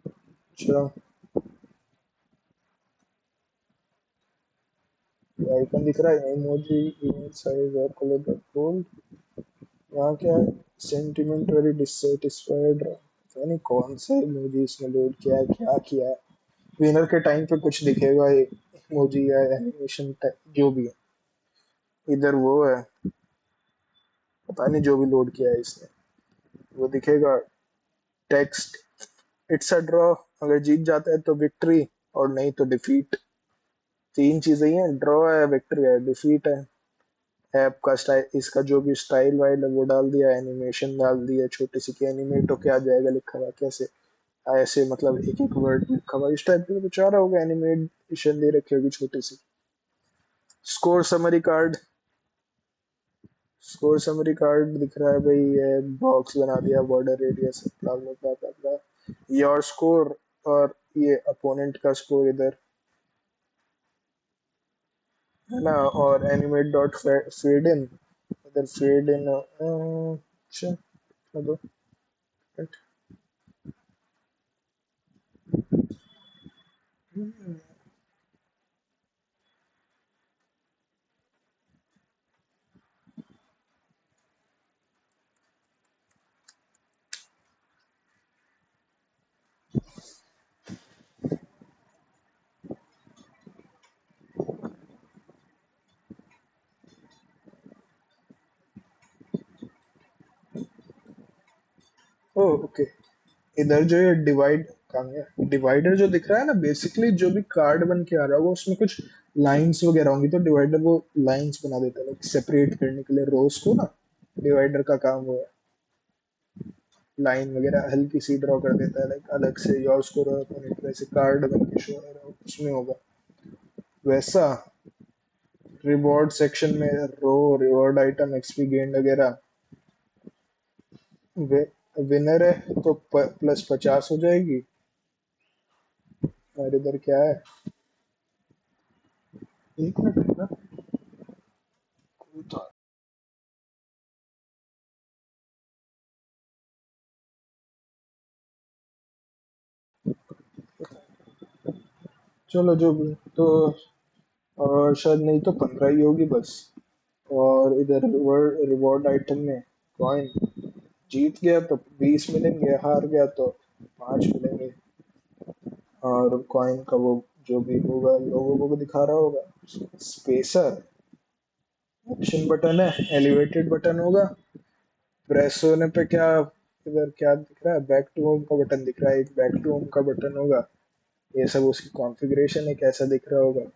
अच्छा, आइकन दिख रहा है, इमोजी, इमेज साइज और कलर गोल्ड। यहाँ क्या है? Sentiment very dissatisfied. पता नहीं कौन सा इमोजी इसने लोड किया है, क्या किया है। विनर के टाइम पे कुछ दिखेगा, इमोजी या एनिमेशन जो भी है। इधर वो है, पता नहीं जो भी लोड किया है इसने, वो दिखेगा टेक्स्ट। It's a draw. अगर जीत जाता है तो विक्ट्री, और नहीं तो डिफीट। तीन चीजें ही हैं, ड्रॉ है, विक्ट्री है, डिफीट है। ऐप का स्टाइल, इसका जो भी स्टाइल वाइल है वो डाल दिया, एनिमेशन डाल दिया, छोटी सी की एनिमेट होके आ जाएगा लिखा हुआ कैसे। ऐसे मतलब एक एक वर्ड लिखा हुआ इस टाइप का कुछ आ रहा होगा, एनिमेशन दे रखी होगी छोटी सी। Score summary card. Score summary card दिख रहा है भाई, ये बॉक्स बना दिया, border radius, blah blah blah blah blah. Your score, और ये अपोनेंट का स्कोर इधर है ना, और एनिमेट डॉट फेड इन, इधर फेड इन। अच्छा, दो मिनट। ओ ओके, इधर जो ये डिवाइड, कहाँ है डिवाइडर जो दिख रहा है ना, बेसिकली जो भी कार्ड बन के आ रहा होगा उसमें कुछ लाइंस वगैरह होंगी, तो डिवाइडर वो लाइंस बना देता है, लाइक सेपरेट करने के लिए रोज को ना। डिवाइडर का काम वो है, लाइन वगैरह हल्की सी ड्रॉ कर देता है, लाइक अलग से योर स्कोर और अपोनेंट वैसे कार्ड बन के शो हो रहा हो उसमें होगा वैसा। रिवॉर्ड सेक्शन में रो, रिवॉर्ड आइटम, एक्सपी गेन वगैरह। विनर है तो +50 हो जाएगी। और इधर क्या है, एक मिनट रुकना। चलो जो भी तो, और शायद नहीं तो 15 ही होगी बस। और इधर रिवॉर्ड रिवॉर्ड आइटम में कॉइन, जीत गया तो 20 मिलेंगे, हार गया तो 5 मिलेंगे। और कॉइन का वो जो भी होगा लोगों को दिखा रहा होगा। स्पेसर, एक्शन बटन है, एलिवेटेड बटन होगा, प्रेस होने पे क्या, इधर क्या दिख रहा है, बैक टू होम का बटन दिख रहा है, एक बैक टू होम का बटन होगा। ये सब उसकी कॉन्फ़िगरेशन है, कैसा दिख रहा होगा।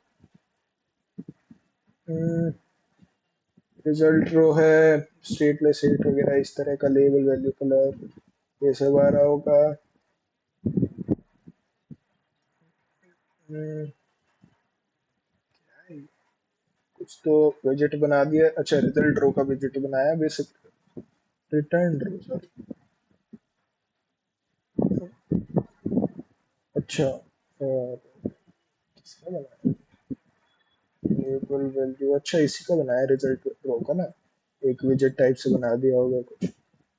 रिजल्ट रो है, स्टेटलेस हिट वगैरह इस तरह का, लेवल वैल्यू कलर ये सब आ रहा होगा। हम्म, कुछ तो विजेट बना दिया, अच्छा रिजल्ट रो का विजेट बनाया बेसिक। रिटर्न रो सॉरी। अच्छा, किसका बनाया, लेबल वैल्यू, अच्छा इसी का बनाया रिजल्ट रो का ना, एक विजेट टाइप से बना दिया होगा कुछ,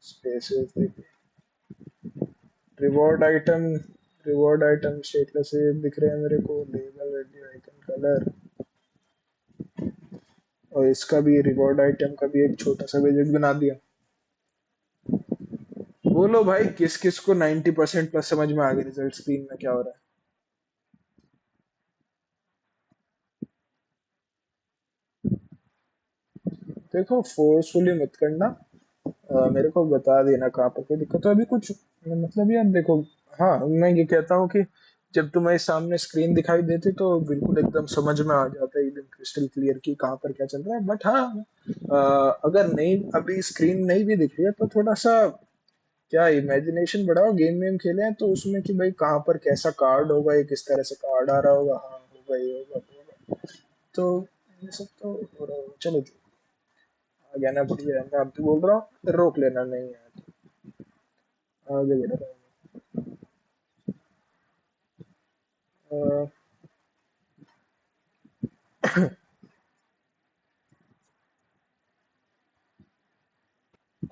spaces. Reward item, reward item status दिख रहे हैं मेरे को, लेबल वैल्यू आइकन कलर। और इसका भी रिवॉर्ड आइटम का भी एक छोटा सा विजेट बना दिया। बोलो भाई, किस किस को 90% प्लस समझ में आ गया रिजल्ट स्क्रीन में क्या हो रहा है। देखो फोर्सफुली मत करना, मेरे को बता देना कहाँ पर कोई दिक्कत हो अभी कुछ, मतलब यार देखो। हाँ, मैं ये कहता हूँ कि जब तुम्हें सामने स्क्रीन दिखाई देती तो बिल्कुल एकदम समझ में आ जाता है, एकदम क्रिस्टल क्लियर कि कहाँ पर क्या चल रहा है। बट हाँ, अगर नहीं अभी स्क्रीन नहीं भी दिख रही है तो थोड़ा सा क्या इमेजिनेशन बढ़ाओ, गेम वेम खेले हैं तो उसमें कि भाई कहाँ पर कैसा कार्ड होगा, ये किस तरह से कार्ड आ रहा होगा, हाँ होगा ये होगा वो होगा। तो ये सब तो हो रहा होगा। चलो आ गया ना, बढ़िया है, मैं अब भी बोल रहा हूँ रोक लेना, नहीं है तो आगे बढ़ रहा हूँ।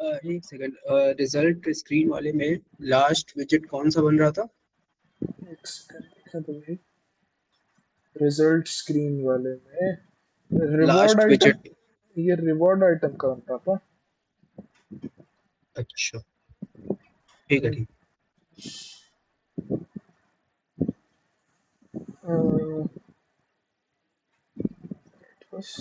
एक सेकंड, रिजल्ट स्क्रीन वाले में लास्ट विजिट कौन सा बन रहा था? एक सेकंड देखा तो भाई, रिजल्ट स्क्रीन वाले में रिवॉर्ड लास्ट आइटम, विजिट। ये रिवॉर्ड आइटम का बन रहा था। अच्छा, ठीक है ठीक। बस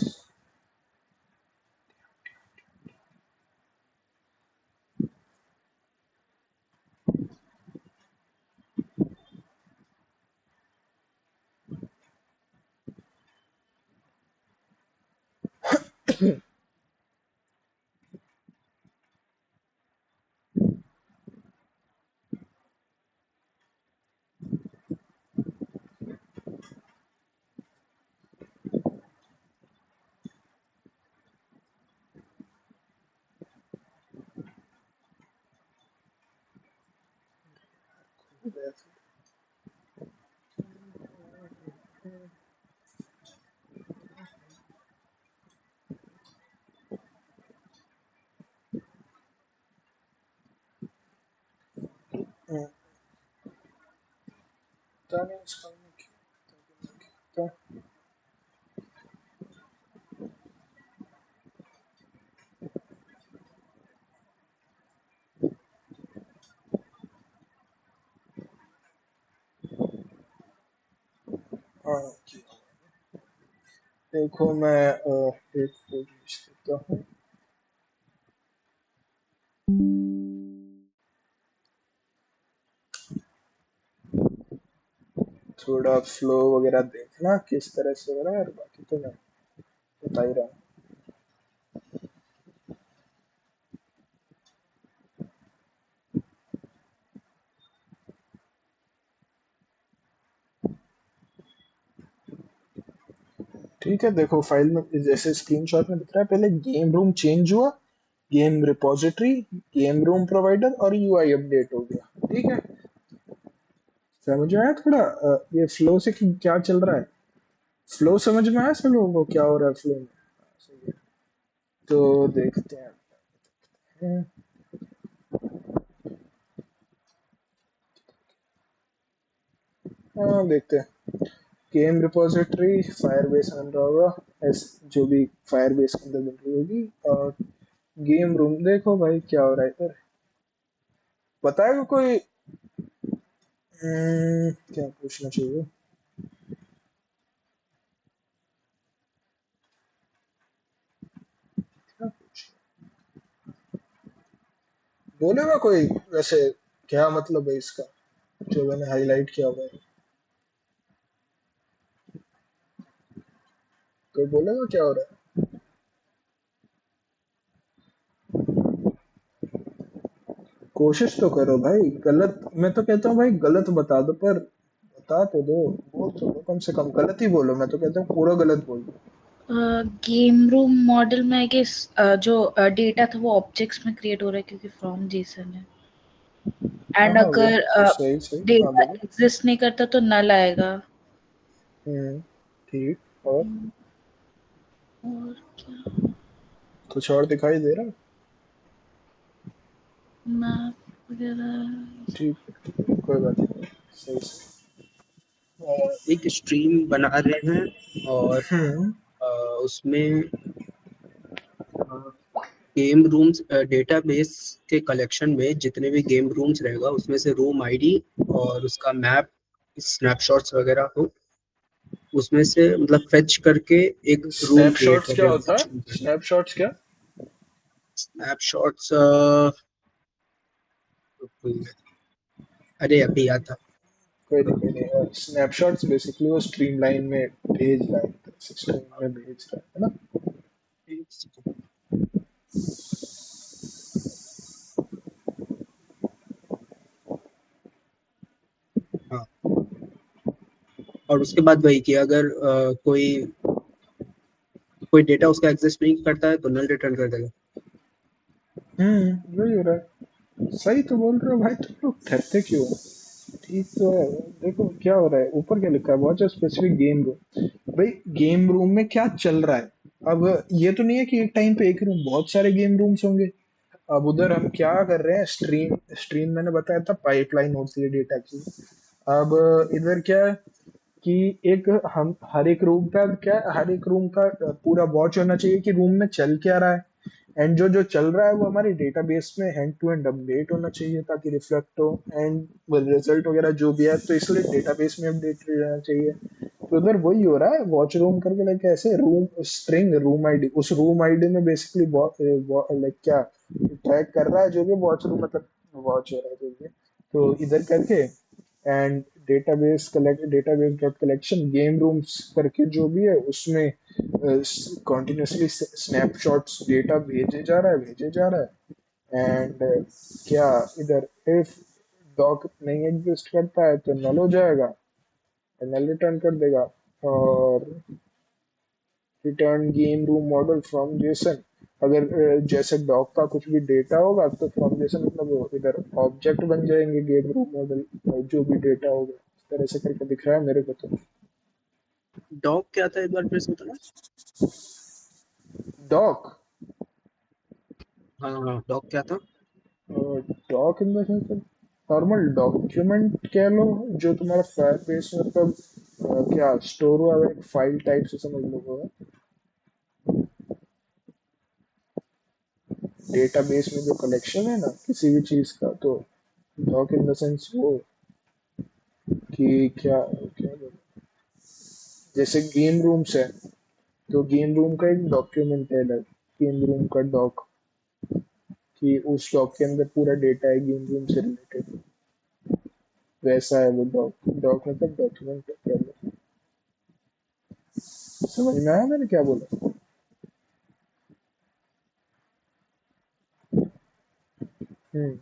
पता नहीं इसका मैं क्या। हाँ, देखो मैं एक फोटो खींच देता हूँ। थोड़ा फ्लो वगैरह देखना किस तरह से हो रहा है, और बाकी तो मैं बता ही रहा हूँ। ठीक है, देखो फाइल में जैसे स्क्रीनशॉट में दिख रहा है, पहले गेम रूम चेंज हुआ, game repository, game room provider और यूआई अपडेट हो गया। ठीक है, समझ में आया थोड़ा ये फ्लो से कि क्या चल रहा है? फ्लो समझ में आया सब लोगों को क्या हो रहा है फ्लो में? सही है। तो देखते हैं। हाँ देखते हैं। गेम रिपोजिटरी फायरबेस बन रहा होगा, एस जो भी फायरबेस के अंदर बन रही होगी। और गेम रूम देखो भाई क्या हो रहा है इधर, बताएगा कोई? क्या पूछना चाहिए? क्या पूछ बोलेगा कोई वैसे? क्या मतलब है इसका जो मैंने हाईलाइट किया हुआ है? कोई बोलेगा क्या हो रहा है? कोशिश तो करो भाई, गलत मैं तो कहता हूँ भाई, गलत बता दो पर बता तो दो। बोल तो दो, कम से कम गलत ही बोलो, मैं तो कहता हूँ पूरा गलत बोल दो। गेम रूम मॉडल में आई गेस जो डेटा था वो ऑब्जेक्ट्स में क्रिएट हो रहा है क्योंकि फ्रॉम जेसन है। हाँ एंड हाँ, वो अगर सही सही, हाँ डेटा बोलो। एग्जिस्ट नहीं करता तो नल आएगा। हम्म, ठीक। और हम्म, और क्या, कुछ और दिखाई दे रहा है? मैप वगैरह। ठीक है ठीक है, कोई बात नहीं, सही सही। एक स्ट्रीम बना रहे हैं और हम्म। अ, उसमें गेम रूम्स डेटाबेस के कलेक्शन में जितने भी गेम रूम्स रहेगा उसमें से रूम आईडी और उसका मैप, स्नैपशॉट्स वगैरह हो, उसमें से मतलब फेच करके एक रूम क्रिएट स्नैपशॉट्स कर क्या रहे हैं होता है? वर्चुअल में। स्नैपशॉट्स क्या? स्नैपशॉट्स, अरे अभी याद था। कोई नहीं कोई नहीं, स्नैपशॉट्स बेसिकली वो स्ट्रीमलाइन में भेज रहा है, एक तरह से स्ट्रीम में भेज रहा है ना? हाँ, और उसके बाद वही कि अगर कोई कोई डेटा उसका एग्जिस्ट नहीं करता है तो नल रिटर्न कर देगा। वही हो रहा है। सही तो बोल रहे हो भाई, तुम लोग ठहरते क्यों हो? ठीक तो है। देखो क्या हो रहा है, ऊपर क्या लिखा है, watch a specific game room. भाई गेम रूम में क्या चल रहा है? अब ये तो नहीं है कि एक टाइम पे एक रूम बहुत सारे गेम रूम्स होंगे। अब उधर हम क्या कर रहे हैं, स्ट्रीम स्ट्रीम मैंने बताया था पाइपलाइन होती है डेटा की। अब इधर क्या है कि एक हम हर एक रूम का क्या है, हर एक रूम का पूरा वॉच होना चाहिए कि रूम में चल क्या रहा है। एंड जो जो चल रहा है वो हमारे डेटाबेस में हैंड टू हैंड अपडेट होना चाहिए ताकि रिफ्लेक्ट हो। एंड रिजल्ट वगैरह जो भी है तो इसलिए डेटाबेस में अपडेट रहना चाहिए। तो उधर वही हो रहा है, वॉच रूम करके लाइक ऐसे रूम स्ट्रिंग रूम आईडी, उस रूम आईडी में बेसिकली लाइक क्या ट्रैक कर रहा है जो भी वॉच रूम मतलब वॉच हो रहा है जो भी। तो इधर करके and database dot collection game rooms करके जो भी है उसमें कॉन्टिन्यूसली स्नैपशॉट्स डेटा भेजे जा रहा है। एंड क्या इधर इफ डॉक नहीं एग्जिस्ट करता है तो नल हो जाएगा, नल रिटर्न कर देगा। और return game room model from Jason, अगर जैसे डॉग का कुछ भी डेटा होगा तो फ्रॉम जेसन मतलब वो इधर ऑब्जेक्ट बन जाएंगे गेम रूम मॉडल, जो भी डेटा होगा इस तरह से करके दिख रहा है मेरे को तो। डॉग क्या था एक बार फिर से बताना। डॉग हाँ हाँ, डॉग क्या था। Dog in the sense normal document कह लो, जो तुम्हारा फायर बेस में मतलब क्या स्टोर हुआ है एक फाइल टाइप से समझ लो। डेटाबेस में जो कलेक्शन है ना किसी भी चीज का, तो डॉक इन द सेंस वो कि क्या क्या बोलूं? जैसे गेम रूम्स है तो गेम रूम का एक डॉक्यूमेंट है अलग, गेम रूम का डॉक, कि उस डॉक के अंदर पूरा डेटा है गेम रूम से रिलेटेड। वैसा है वो डॉक, डॉक मतलब डॉक्यूमेंट कह लो। समझ में आया मैंने क्या बोला? हम्म।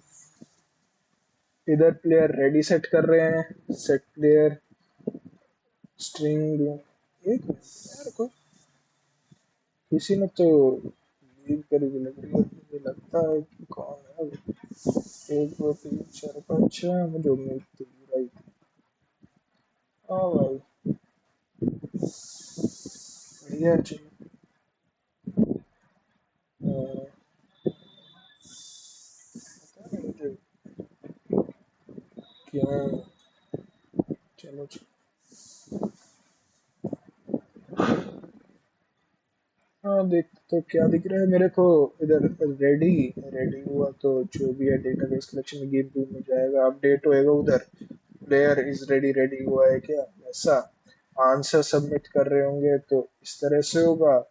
इधर प्लेयर रेडी सेट कर रहे हैं, सेट प्लेयर स्ट्रिंग। एक मिनट यार, कोई किसी ने तो लीव करी भी लग रही है, मुझे लगता है कि कौन है वो। एक दो तीन चार पाँच छः, मुझे उम्मीद थी भाई। हाँ भाई, बढ़िया चलो। पता नहीं मुझे क्यों। चलो चलो। हाँ देख, तो क्या दिख रहा है मेरे को इधर, रेडी रेडी हुआ तो जो भी है डेटाबेस कलेक्शन में गेम रूम में जाएगा, अपडेट होएगा उधर। प्लेयर इज रेडी, रेडी हुआ है क्या ऐसा। आंसर सबमिट कर रहे होंगे तो इस तरह से होगा।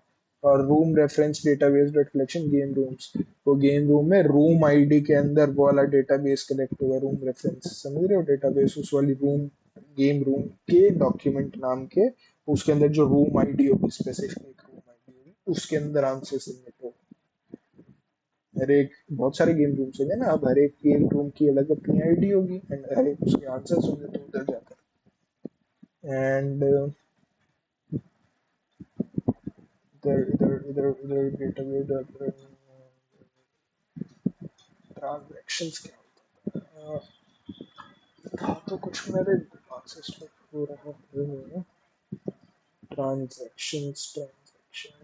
और room reference database dot collection game rooms, वो गेम रूम में रूम आईडी के अंदर वो वाला डेटाबेस कलेक्ट होगा, रूम रेफरेंस समझ रहे हो, डेटाबेस उस वाली रूम गेम रूम के डॉक्यूमेंट नाम के, उसके अंदर जो रूम आईडी होगी स्पेसिफिक रूम आईडी होगी उसके अंदर आंसर सबमिट हो। हर एक बहुत सारे गेम रूम्स होंगे ना, अब हर एक गेम रूम की अलग अपनी आईडी होगी एंड हर एक उसके आंसर्स होंगे तो उधर जाकर। एंड इधर इधर इधर इधर डेटाबेस ट्रांजैक्शंस क्या होता है? था तो कुछ मेरे दिमाग से स्लिप हो रहा है। ट्रांजैक्शंस ट्रांजैक्शन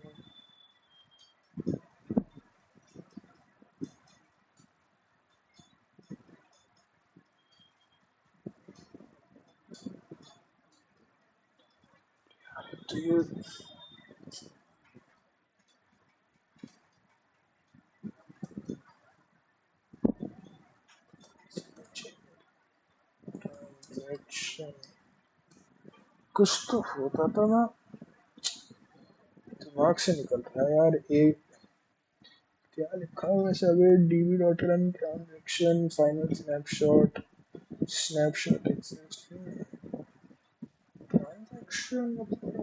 तो ये ट्रांजैक्शन कुछ तो होता था ना, दिमाग से निकल रहा है यार। एक क्या लिखा हुआ है वैसे, अभी dB dot run transaction final snapshot, snapshot exist transaction मतलब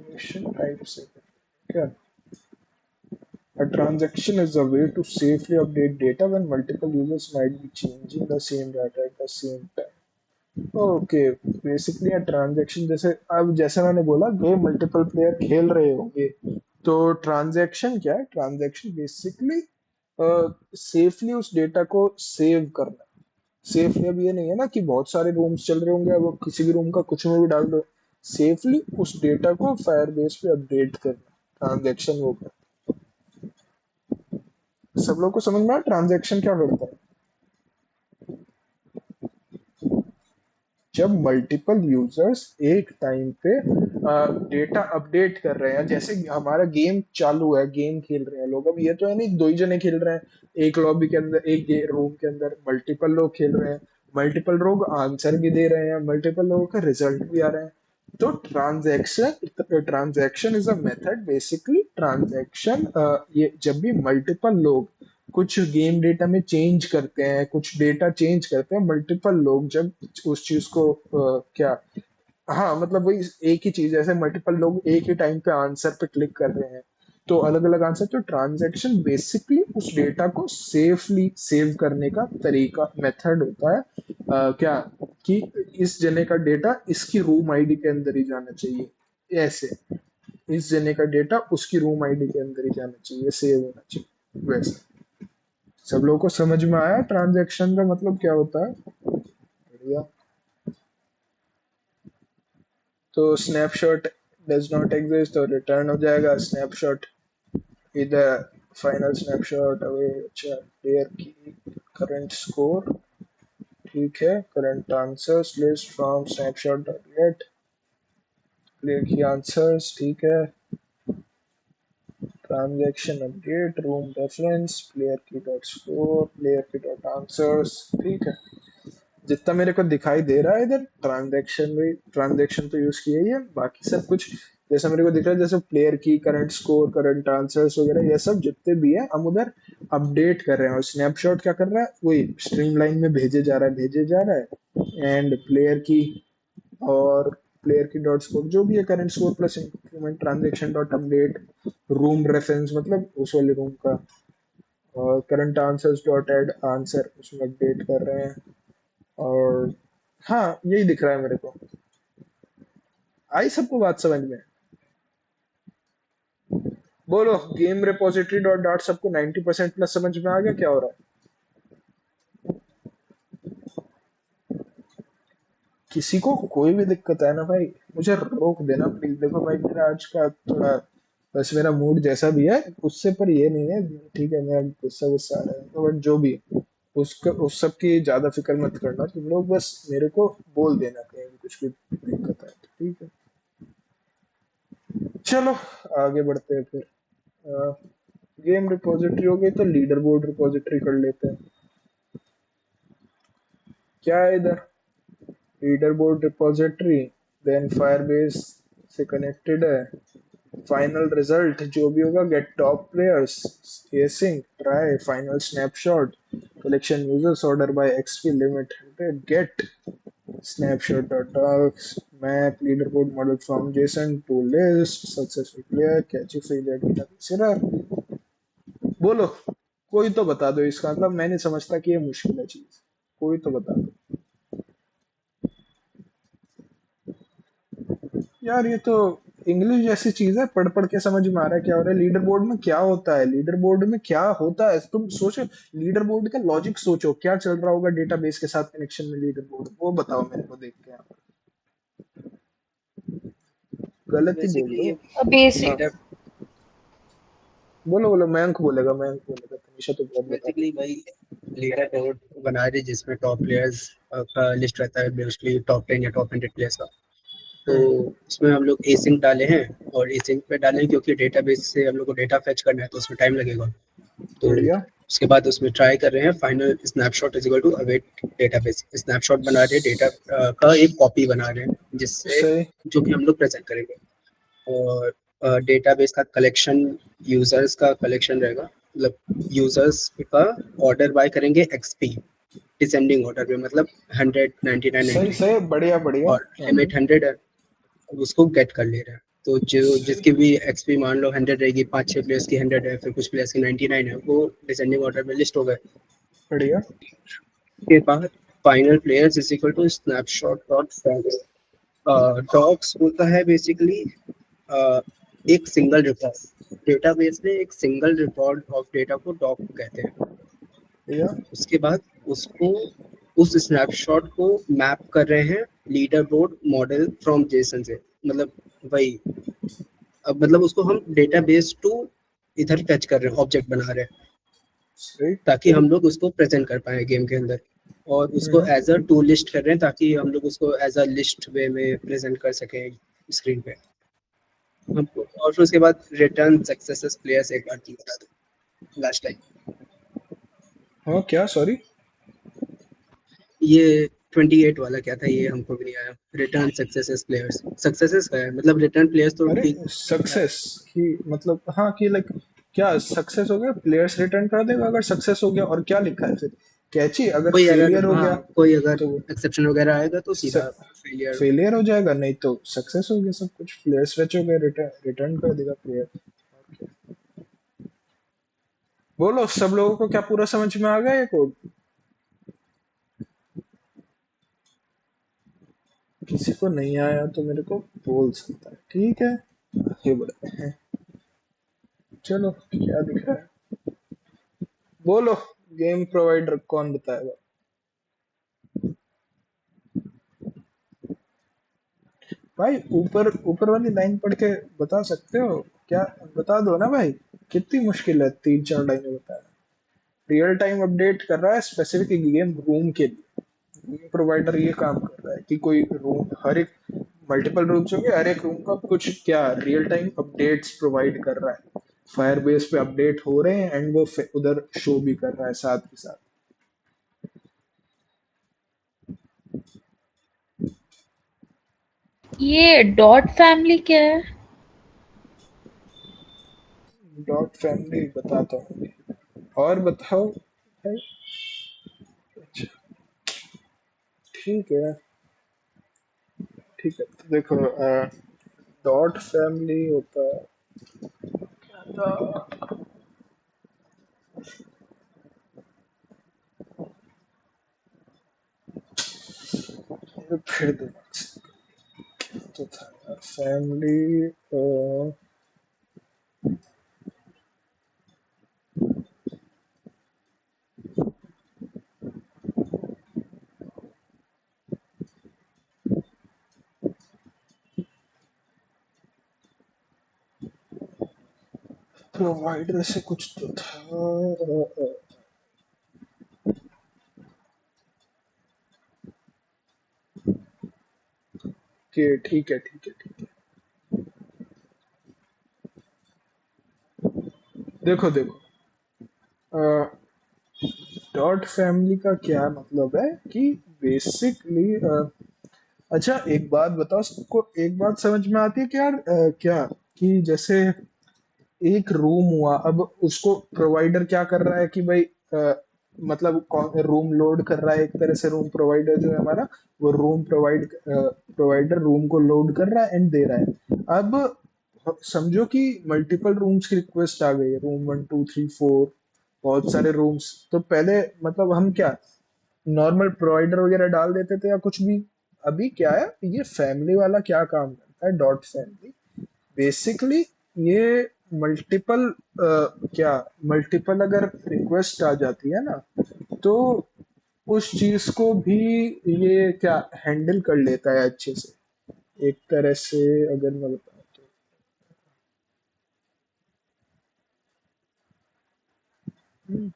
मिशन टाइप से क्या। A transaction is a way to safely update data when multiple users might be changing the same data at the same time. Okay, basically a transaction जैसे, अब जैसे मैंने बोला game multiple player खेल रहे होंगे, तो ट्रांजेक्शन क्या है, ट्रांजेक्शन बेसिकली सेफली उस डेटा को सेव करना। सेफली अब ये नहीं है ना कि बहुत सारे रूम्स चल रहे होंगे, अब आप किसी भी रूम का कुछ में भी डाल दो, सेफली उस डेटा को फायर बेस पे अपडेट करना ट्रांजेक्शन वो करता सब लोग को समझ में आया ट्रांजैक्शन क्या करता है? जब मल्टीपल यूजर्स एक टाइम पे डेटा अपडेट कर रहे हैं, जैसे हमारा गेम चालू है, गेम खेल रहे हैं लोग, अब ये तो है नहीं दो ही जने खेल रहे हैं एक लॉबी के अंदर, एक रूम के अंदर मल्टीपल लोग खेल रहे हैं, मल्टीपल लोग आंसर भी दे रहे हैं, मल्टीपल लोगों का रिजल्ट भी आ रहे हैं। तो transaction is a method, basically transaction, ये जब भी मल्टीपल लोग कुछ गेम डेटा में चेंज करते हैं, कुछ डेटा चेंज करते हैं, मल्टीपल लोग जब उस चीज को क्या, हाँ मतलब वही एक ही चीज, जैसे मल्टीपल लोग एक ही टाइम पे आंसर पे क्लिक कर रहे हैं तो अलग अलग आंसर, तो ट्रांजैक्शन बेसिकली उस डेटा को सेफली सेव करने का तरीका, मेथड होता है। क्या कि इस जने का डेटा इसकी रूम आईडी के अंदर ही जाना चाहिए, ऐसे इस जने का डेटा उसकी रूम आईडी के अंदर ही जाना चाहिए, सेव होना चाहिए, वैसे। सब लोगों को समझ में आया ट्रांजैक्शन का मतलब क्या होता है? बढ़िया। तो स्नैपशॉट डज नॉट एग्जिस्ट तो रिटर्न हो जाएगा स्नैपशॉट, इधर फाइनल स्नैपशॉट अवे, अच्छा प्लेयर की करंट स्कोर, ठीक है, current answers list from snapshot dot gate, player की आंसर्स, ठीक है, transaction update, room reference, player की डॉट स्कोर, प्लेयर की डॉट आंसर्स, ठीक है। जितना मेरे को दिखाई दे रहा है इधर ट्रांजैक्शन तो यूज किया ही है, बाकी सब कुछ जैसा मेरे को दिख रहा है, जैसे प्लेयर की करंट स्कोर, करंट आंसर्स वगैरह, ये सब जितने भी है हम उधर अपडेट कर रहे हैं, और स्नैपशॉट क्या कर रहा है, वही स्ट्रीमलाइन में भेजे जा रहा है, एंड प्लेयर की और प्लेयर की डॉट स्कोर जो भी है, current score plus increment transaction dot update, room reference मतलब उस वाले रूम का, और current answers dot add answer उसमें अपडेट कर रहे हैं, और हाँ यही दिख रहा है मेरे को। आई सबको बात समझ में? बोलो, गेम रिपोजिटरी डॉट डॉट सबको 90% प्लस समझ में आ गया क्या हो रहा है? किसी को कोई भी दिक्कत है ना भाई, मुझे रोक देना प्लीज। देखो भाई मेरा आज का थोड़ा, बस मेरा मूड जैसा भी है उससे पर ये नहीं है, ठीक है, मेरा गुस्सा गुस्सा आ रहा है तो, बट जो भी है उसका उस सब की ज्यादा फिक्र मत करना तुम लोग, बस मेरे को बोल देना कहीं भी कुछ भी दिक्कत है तो, ठीक है। चलो आगे बढ़ते हैं फिर। गेम रिपोजिटरी हो गई तो लीडर बोर्ड रिपोजिटरी कर लेते हैं। क्या है इधर? Leader board repository, then Firebase से कनेक्टेड है, फाइनल रिजल्ट जो भी होगा, get top players, async try, final snapshot, collection users, order by XP limit, get snapshot dot docs, map, leaderboard model from JSON to list, successful player, catchy free data consider। बोलो, कोई तो बता दो इसका मतलब, मैं नहीं समझता कि ये मुश्किल है चीज, कोई तो बता दो यार। ये तो इंग्लिश जैसी चीज है, पढ़ पढ़ के समझ में आ रहा है क्या हो रहा है। लीडर बोर्ड में क्या होता है, लीडर बोर्ड में क्या होता है तुम सोचो, लीडर बोर्ड का लॉजिक सोचो, क्या चल रहा होगा डेटाबेस के साथ कनेक्शन में, लीडर बोर्ड वो बताओ मेरे को देख के यहाँ। गलत ही बोल बेसिकली दो। ये हाँ बेसिक लीडर, बोलो बोलो, मयंक बोलेगा, तनिषा तो बहुत बता बेसिकली भाई लीडर बोर्ड बना रहे जिसमें टॉप प्लेयर्स का लिस्ट रहता है, मोस्टली टॉप 10 या टॉप 100 प्लेयर्स का। तो हम्म, इसमें हम लोग एसिंक डाले हैं, और एसिंक पे डाले हैं क्योंकि डेटाबेस से हम लोग को डेटा फेच करना है तो उसमें टाइम लगेगा। तो बढ़िया। उसके बाद उसमें ट्राई कर रहे हैं final snapshot is equal to await database, snapshot बना रहे हैं डेटा का एक कॉपी बना रहे हैं जिससे सही। जो कि हम लोग प्रेजेंट करेंगे। और डेटाबेस का कलेक्शन, यूजर्स का कलेक्शन रहेगा, मतलब यूजर्स का ऑर्डर बाय करेंगे एक्सपी डिसेंडिंग ऑर्डर में, मतलब 100, 99, सही 99 सही, बढ़िया बढ़िया। और लिमिट 100 है, उसको गेट कर ले रहा है। तो जो सही। जिसकी भी एक्सपी मान लो 100 रहेगी, 5-6 प्लेयर्स की 100 है, फिर कुछ प्लेयर्स की 99 है, वो डिसेंडिंग ऑर्डर में लिस्ट हो गए। बढ़िया। के बाद final players is equal to snapshot dot docs. Docs होता है बेसिकली एक सिंगल रिकॉर्ड, डेटाबेस में एक सिंगल रिकॉर्ड ऑफ डेटा को डॉक कहते हैं। बढ़िया। उसके बाद उसको, उस स्नैपशॉट को मैप कर रहे हैं leader board model from Jason से, मतलब वही, अब मतलब उसको हम डेटाबेस टू इधर फेच कर रहे हैं, ऑब्जेक्ट बना रहे हैं। सही। ताकि हम लोग उसको प्रेजेंट कर पाए गेम के अंदर, और उसको हम्म। एज अ टू लिस्ट कर रहे हैं ताकि हम लोग उसको एज अ लिस्ट वे में प्रेजेंट कर सकें स्क्रीन पे हमको। और फिर उसके बाद रिटर्न सक्सेसेस प्लेयर्स एक बार की बता दो लास्ट टाइम। हाँ क्या, सॉरी। ये 28 वाला क्या था, ये हमको भी नहीं आया। रिटर्न सक्सेसेस प्लेयर्स, सक्सेसेस है मतलब रिटर्न प्लेयर्स तो अरे ठीक है। सक्सेस की मतलब, हाँ कि लाइक क्या सक्सेस हो गया प्लेयर्स रिटर्न कर देगा अगर सक्सेस हो गया, और क्या लिखा है फिर? कैची अगर कोई अगर, फेलियर हो हाँ गया कोई अगर तो एक्सेप्शन वगैरह आएगा तो सीधा फेलियर। फेलियर हो जाएगा, नहीं तो सक्सेस हो गया सब कुछ, प्लेयर्स रच हो गए, रिटर्न रिटर्न कर देगा प्लेयर। बोलो सब लोगों को क्या पूरा समझ में आ गया ये कोड? किसी को नहीं आया तो मेरे को बोल सकता है, ठीक है। आगे बढ़ते हैं। चलो क्या दिख रहा है, बोलो। गेम प्रोवाइडर कौन बताएगा? भाई ऊपर ऊपर वाली लाइन पढ़ के बता सकते हो क्या? बता दो ना भाई, कितनी मुश्किल है 3-4 लाइनें बताना। रियल टाइम अपडेट कर रहा है स्पेसिफिक गेम रूम के लिए। गेम प्रोवाइडर ये काम कर रहा है कि कोई रूम, हर एक मल्टीपल रूम्स होंगे, हर एक रूम का कुछ क्या रियल टाइम अपडेट्स प्रोवाइड कर रहा है। फायर बेस पे अपडेट हो रहे हैं एंड वो उधर शो भी कर रहा है साथ के साथ। ये डॉट फैमिली क्या है? डॉट फैमिली बताता हूँ, और बताओ भाई। अच्छा, ठीक है, ठीक है, तो देखो डॉट फैमिली होता था, ये फिर दिमाग से तो था यार फैमिली। प्रोवाइडर से कुछ तो था। कि ठीक है, ठीक है, ठीक है। देखो देखो, डॉट फैमिली का क्या मतलब है कि बेसिकली, अच्छा एक बात बताओ, सबको एक बात समझ में आती है कि यार क्या, कि जैसे एक रूम हुआ, अब उसको प्रोवाइडर क्या कर रहा है कि भाई मतलब कौन रूम लोड कर रहा है, एक तरह से रूम प्रोवाइडर जो है हमारा, वो रूम प्रोवाइडर रूम को लोड कर रहा है एंड दे रहा है। अब समझो कि मल्टीपल रूम्स की रिक्वेस्ट आ गई है, रूम 1 2 3 4, बहुत सारे रूम्स। तो पहले मतलब हम क्या नॉर्मल प्रोवाइडर वगैरह डाल देते थे या कुछ भी। अभी क्या है, ये फैमिली वाला क्या काम करता है, डॉट फैमिली बेसिकली, ये मल्टीपल क्या मल्टीपल अगर रिक्वेस्ट आ जाती है ना, तो उस चीज को भी ये क्या हैंडल कर लेता है अच्छे से, एक तरह से, अगर मैं बताऊं तो। हम्म।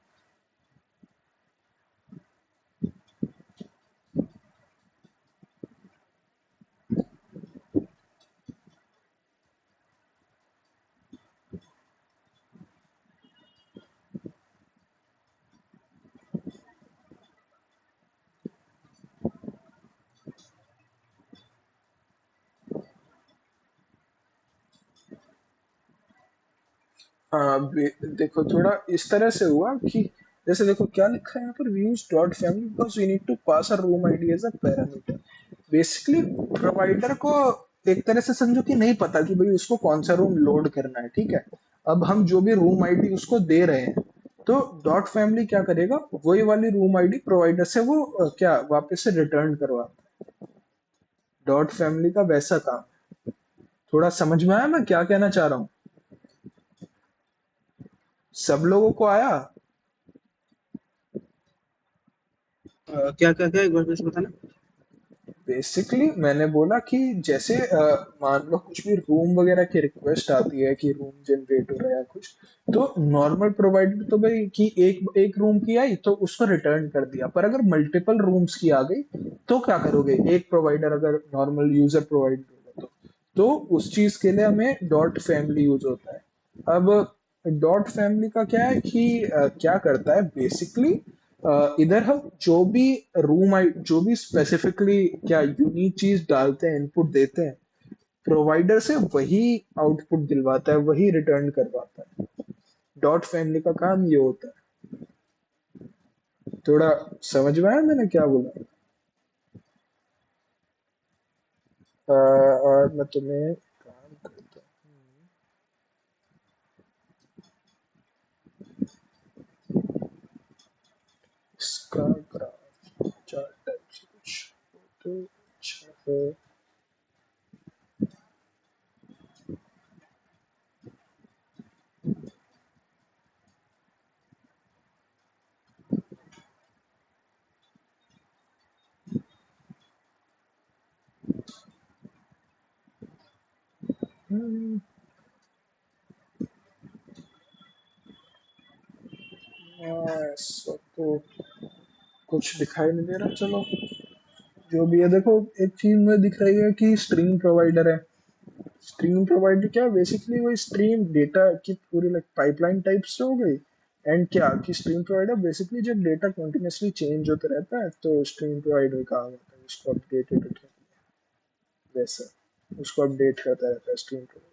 हाँ देखो थोड़ा इस तरह से हुआ कि जैसे देखो क्या लिखा है यहाँ पर, we use dot family because we need to pass a room ID as a parameter. Basically provider को एक तरह से समझो कि नहीं पता कि भाई उसको कौन सा रूम लोड करना है, ठीक है। अब हम जो भी रूम आईडी उसको दे रहे हैं, तो डॉट फैमिली क्या करेगा, वही वाली रूम आईडी प्रोवाइडर से वो क्या वापस से रिटर्न करवा। डॉट फैमिली का वैसा काम। थोड़ा समझ में आया मैं क्या कहना चाह रहा हूँ? सब लोगों को आया? क्या क्या क्या एक बार फिर से बताना। बेसिकली मैंने बोला कि जैसे मान लो कुछ भी रूम वगैरह की रिक्वेस्ट आती है कि रूम जनरेट हो रहा है या कुछ, तो नॉर्मल प्रोवाइडर तो भाई कि एक एक रूम की आई तो उसको रिटर्न कर दिया, पर अगर मल्टीपल रूम्स की आ गई तो क्या करोगे? एक प्रोवाइडर अगर नॉर्मल यूजर प्रोवाइड होगा तो उस चीज के लिए हमें डॉट फैमिली यूज होता है। अब डॉट फैमिली का क्या है कि क्या करता है बेसिकली, इधर हम जो भी स्पेसिफिकली क्या यूनिक चीज डालते हैं, इनपुट देते हैं, प्रोवाइडर से वही आउटपुट दिलवाता है, वही रिटर्न करवाता है। डॉट फैमिली का काम ये होता है। थोड़ा समझ में आया मैंने क्या बोला? और मैं तुम्हें काम करता हूँ इसका ग्राफ चार टाइप से कुछ हो तो अच्छा है। हम्म, ऐसा तो कुछ दिखाई नहीं दे रहा। चलो जो भी है, देखो एक चीज में दिख रही है कि स्ट्रीम प्रोवाइडर है। स्ट्रीम प्रोवाइडर क्या बेसिकली वही स्ट्रीम डेटा की पूरी लाइक पाइपलाइन टाइप से हो गई। एंड क्या कि स्ट्रीम प्रोवाइडर बेसिकली जब डेटा कंटिन्यूसली चेंज होता रहता है तो स्ट्रीम प्रोवाइडर का काम होता है उसको अपडेटेड रखने, वैसा उसको अपडेट करता रहता है स्ट्रीम प्रोवाइडर।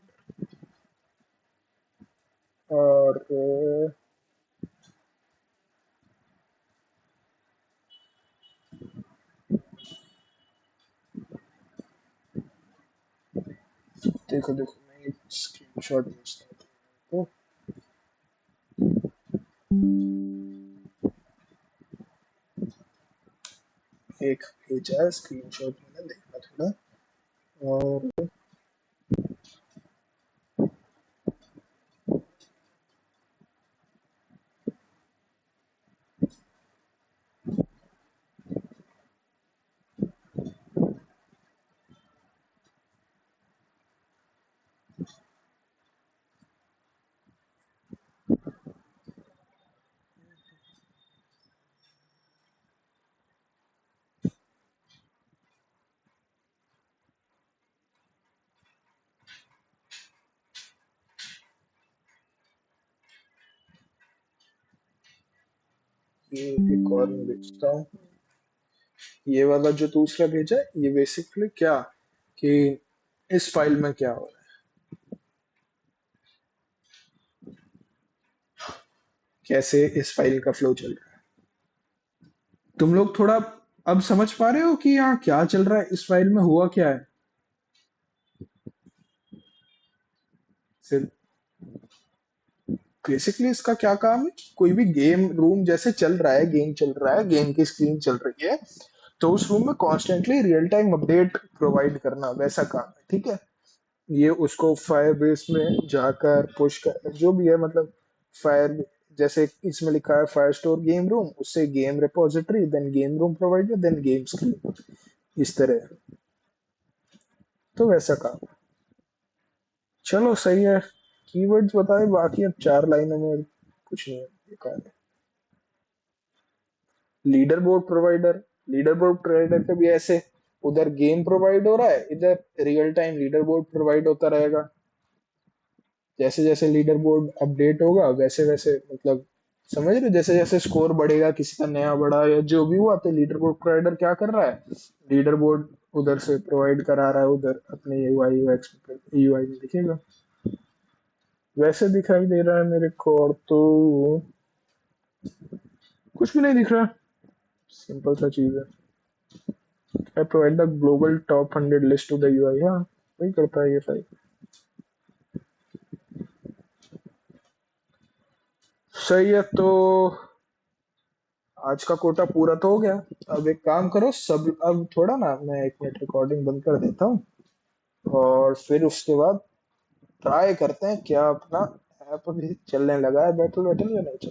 और देखो देखो मैं एक स्क्रीनशॉट भेजता हूँ तो एक भेजा है स्क्रीनशॉट, मैंने देखा थोड़ा। और ये एक और मैं भेजता हूँ। ये वाला जो दूसरा भेजा है ये बेसिकली क्या कि इस फाइल में क्या हो रहा है, कैसे इस फाइल का फ्लो चल रहा है। तुम लोग थोड़ा अब समझ पा रहे हो कि यहाँ क्या चल रहा है, इस फाइल में हुआ क्या है? फिर बेसिकली इसका क्या काम है कि कोई भी गेम रूम जैसे चल रहा है, गेम चल रहा है, गेम की स्क्रीन चल रही है, तो उस रूम में constantly real time update provide करना, वैसा काम है। ठीक है, ये उसको फायर बेस में जाकर पुश कर जो भी है, मतलब फायर जैसे इसमें लिखा है फायर स्टोर गेम रूम, उससे game repository, then game room provider, then game screen, इस तरह। तो वैसा काम। चलो सही है, कीवर्ड्स बताए, बाकी अब चार लाइनों में कुछ नहीं है, बेकार है। Leader board provider, leader board provider का भी ऐसे, उधर गेम प्रोवाइड हो रहा है, इधर real time leader board provide होता रहेगा। जैसे जैसे लीडर बोर्ड अपडेट होगा वैसे वैसे, मतलब समझ रहे हो, जैसे जैसे स्कोर बढ़ेगा किसी का नया बढ़ा या जो भी हुआ, तो लीडर बोर्ड प्रोवाइडर क्या कर रहा है, लीडर बोर्ड उधर से प्रोवाइड करा रहा है, उधर अपने यूआई यूएक्स यूआई में दिखेगा। वैसे दिखाई दे रहा है मेरे को, और तो कुछ भी नहीं दिख रहा। सिंपल सा चीज है। I provide the global top 100 list to the UI। हाँ वही करता है ये फाइल। सही है, तो आज का कोटा पूरा तो हो गया। अब एक काम करो सब, अब थोड़ा ना मैं एक मिनट रिकॉर्डिंग बंद कर देता हूँ, और फिर उसके बाद ट्राई करते हैं क्या अपना ऐप अभी चलने लगा है बैटल बैटल या नहीं चल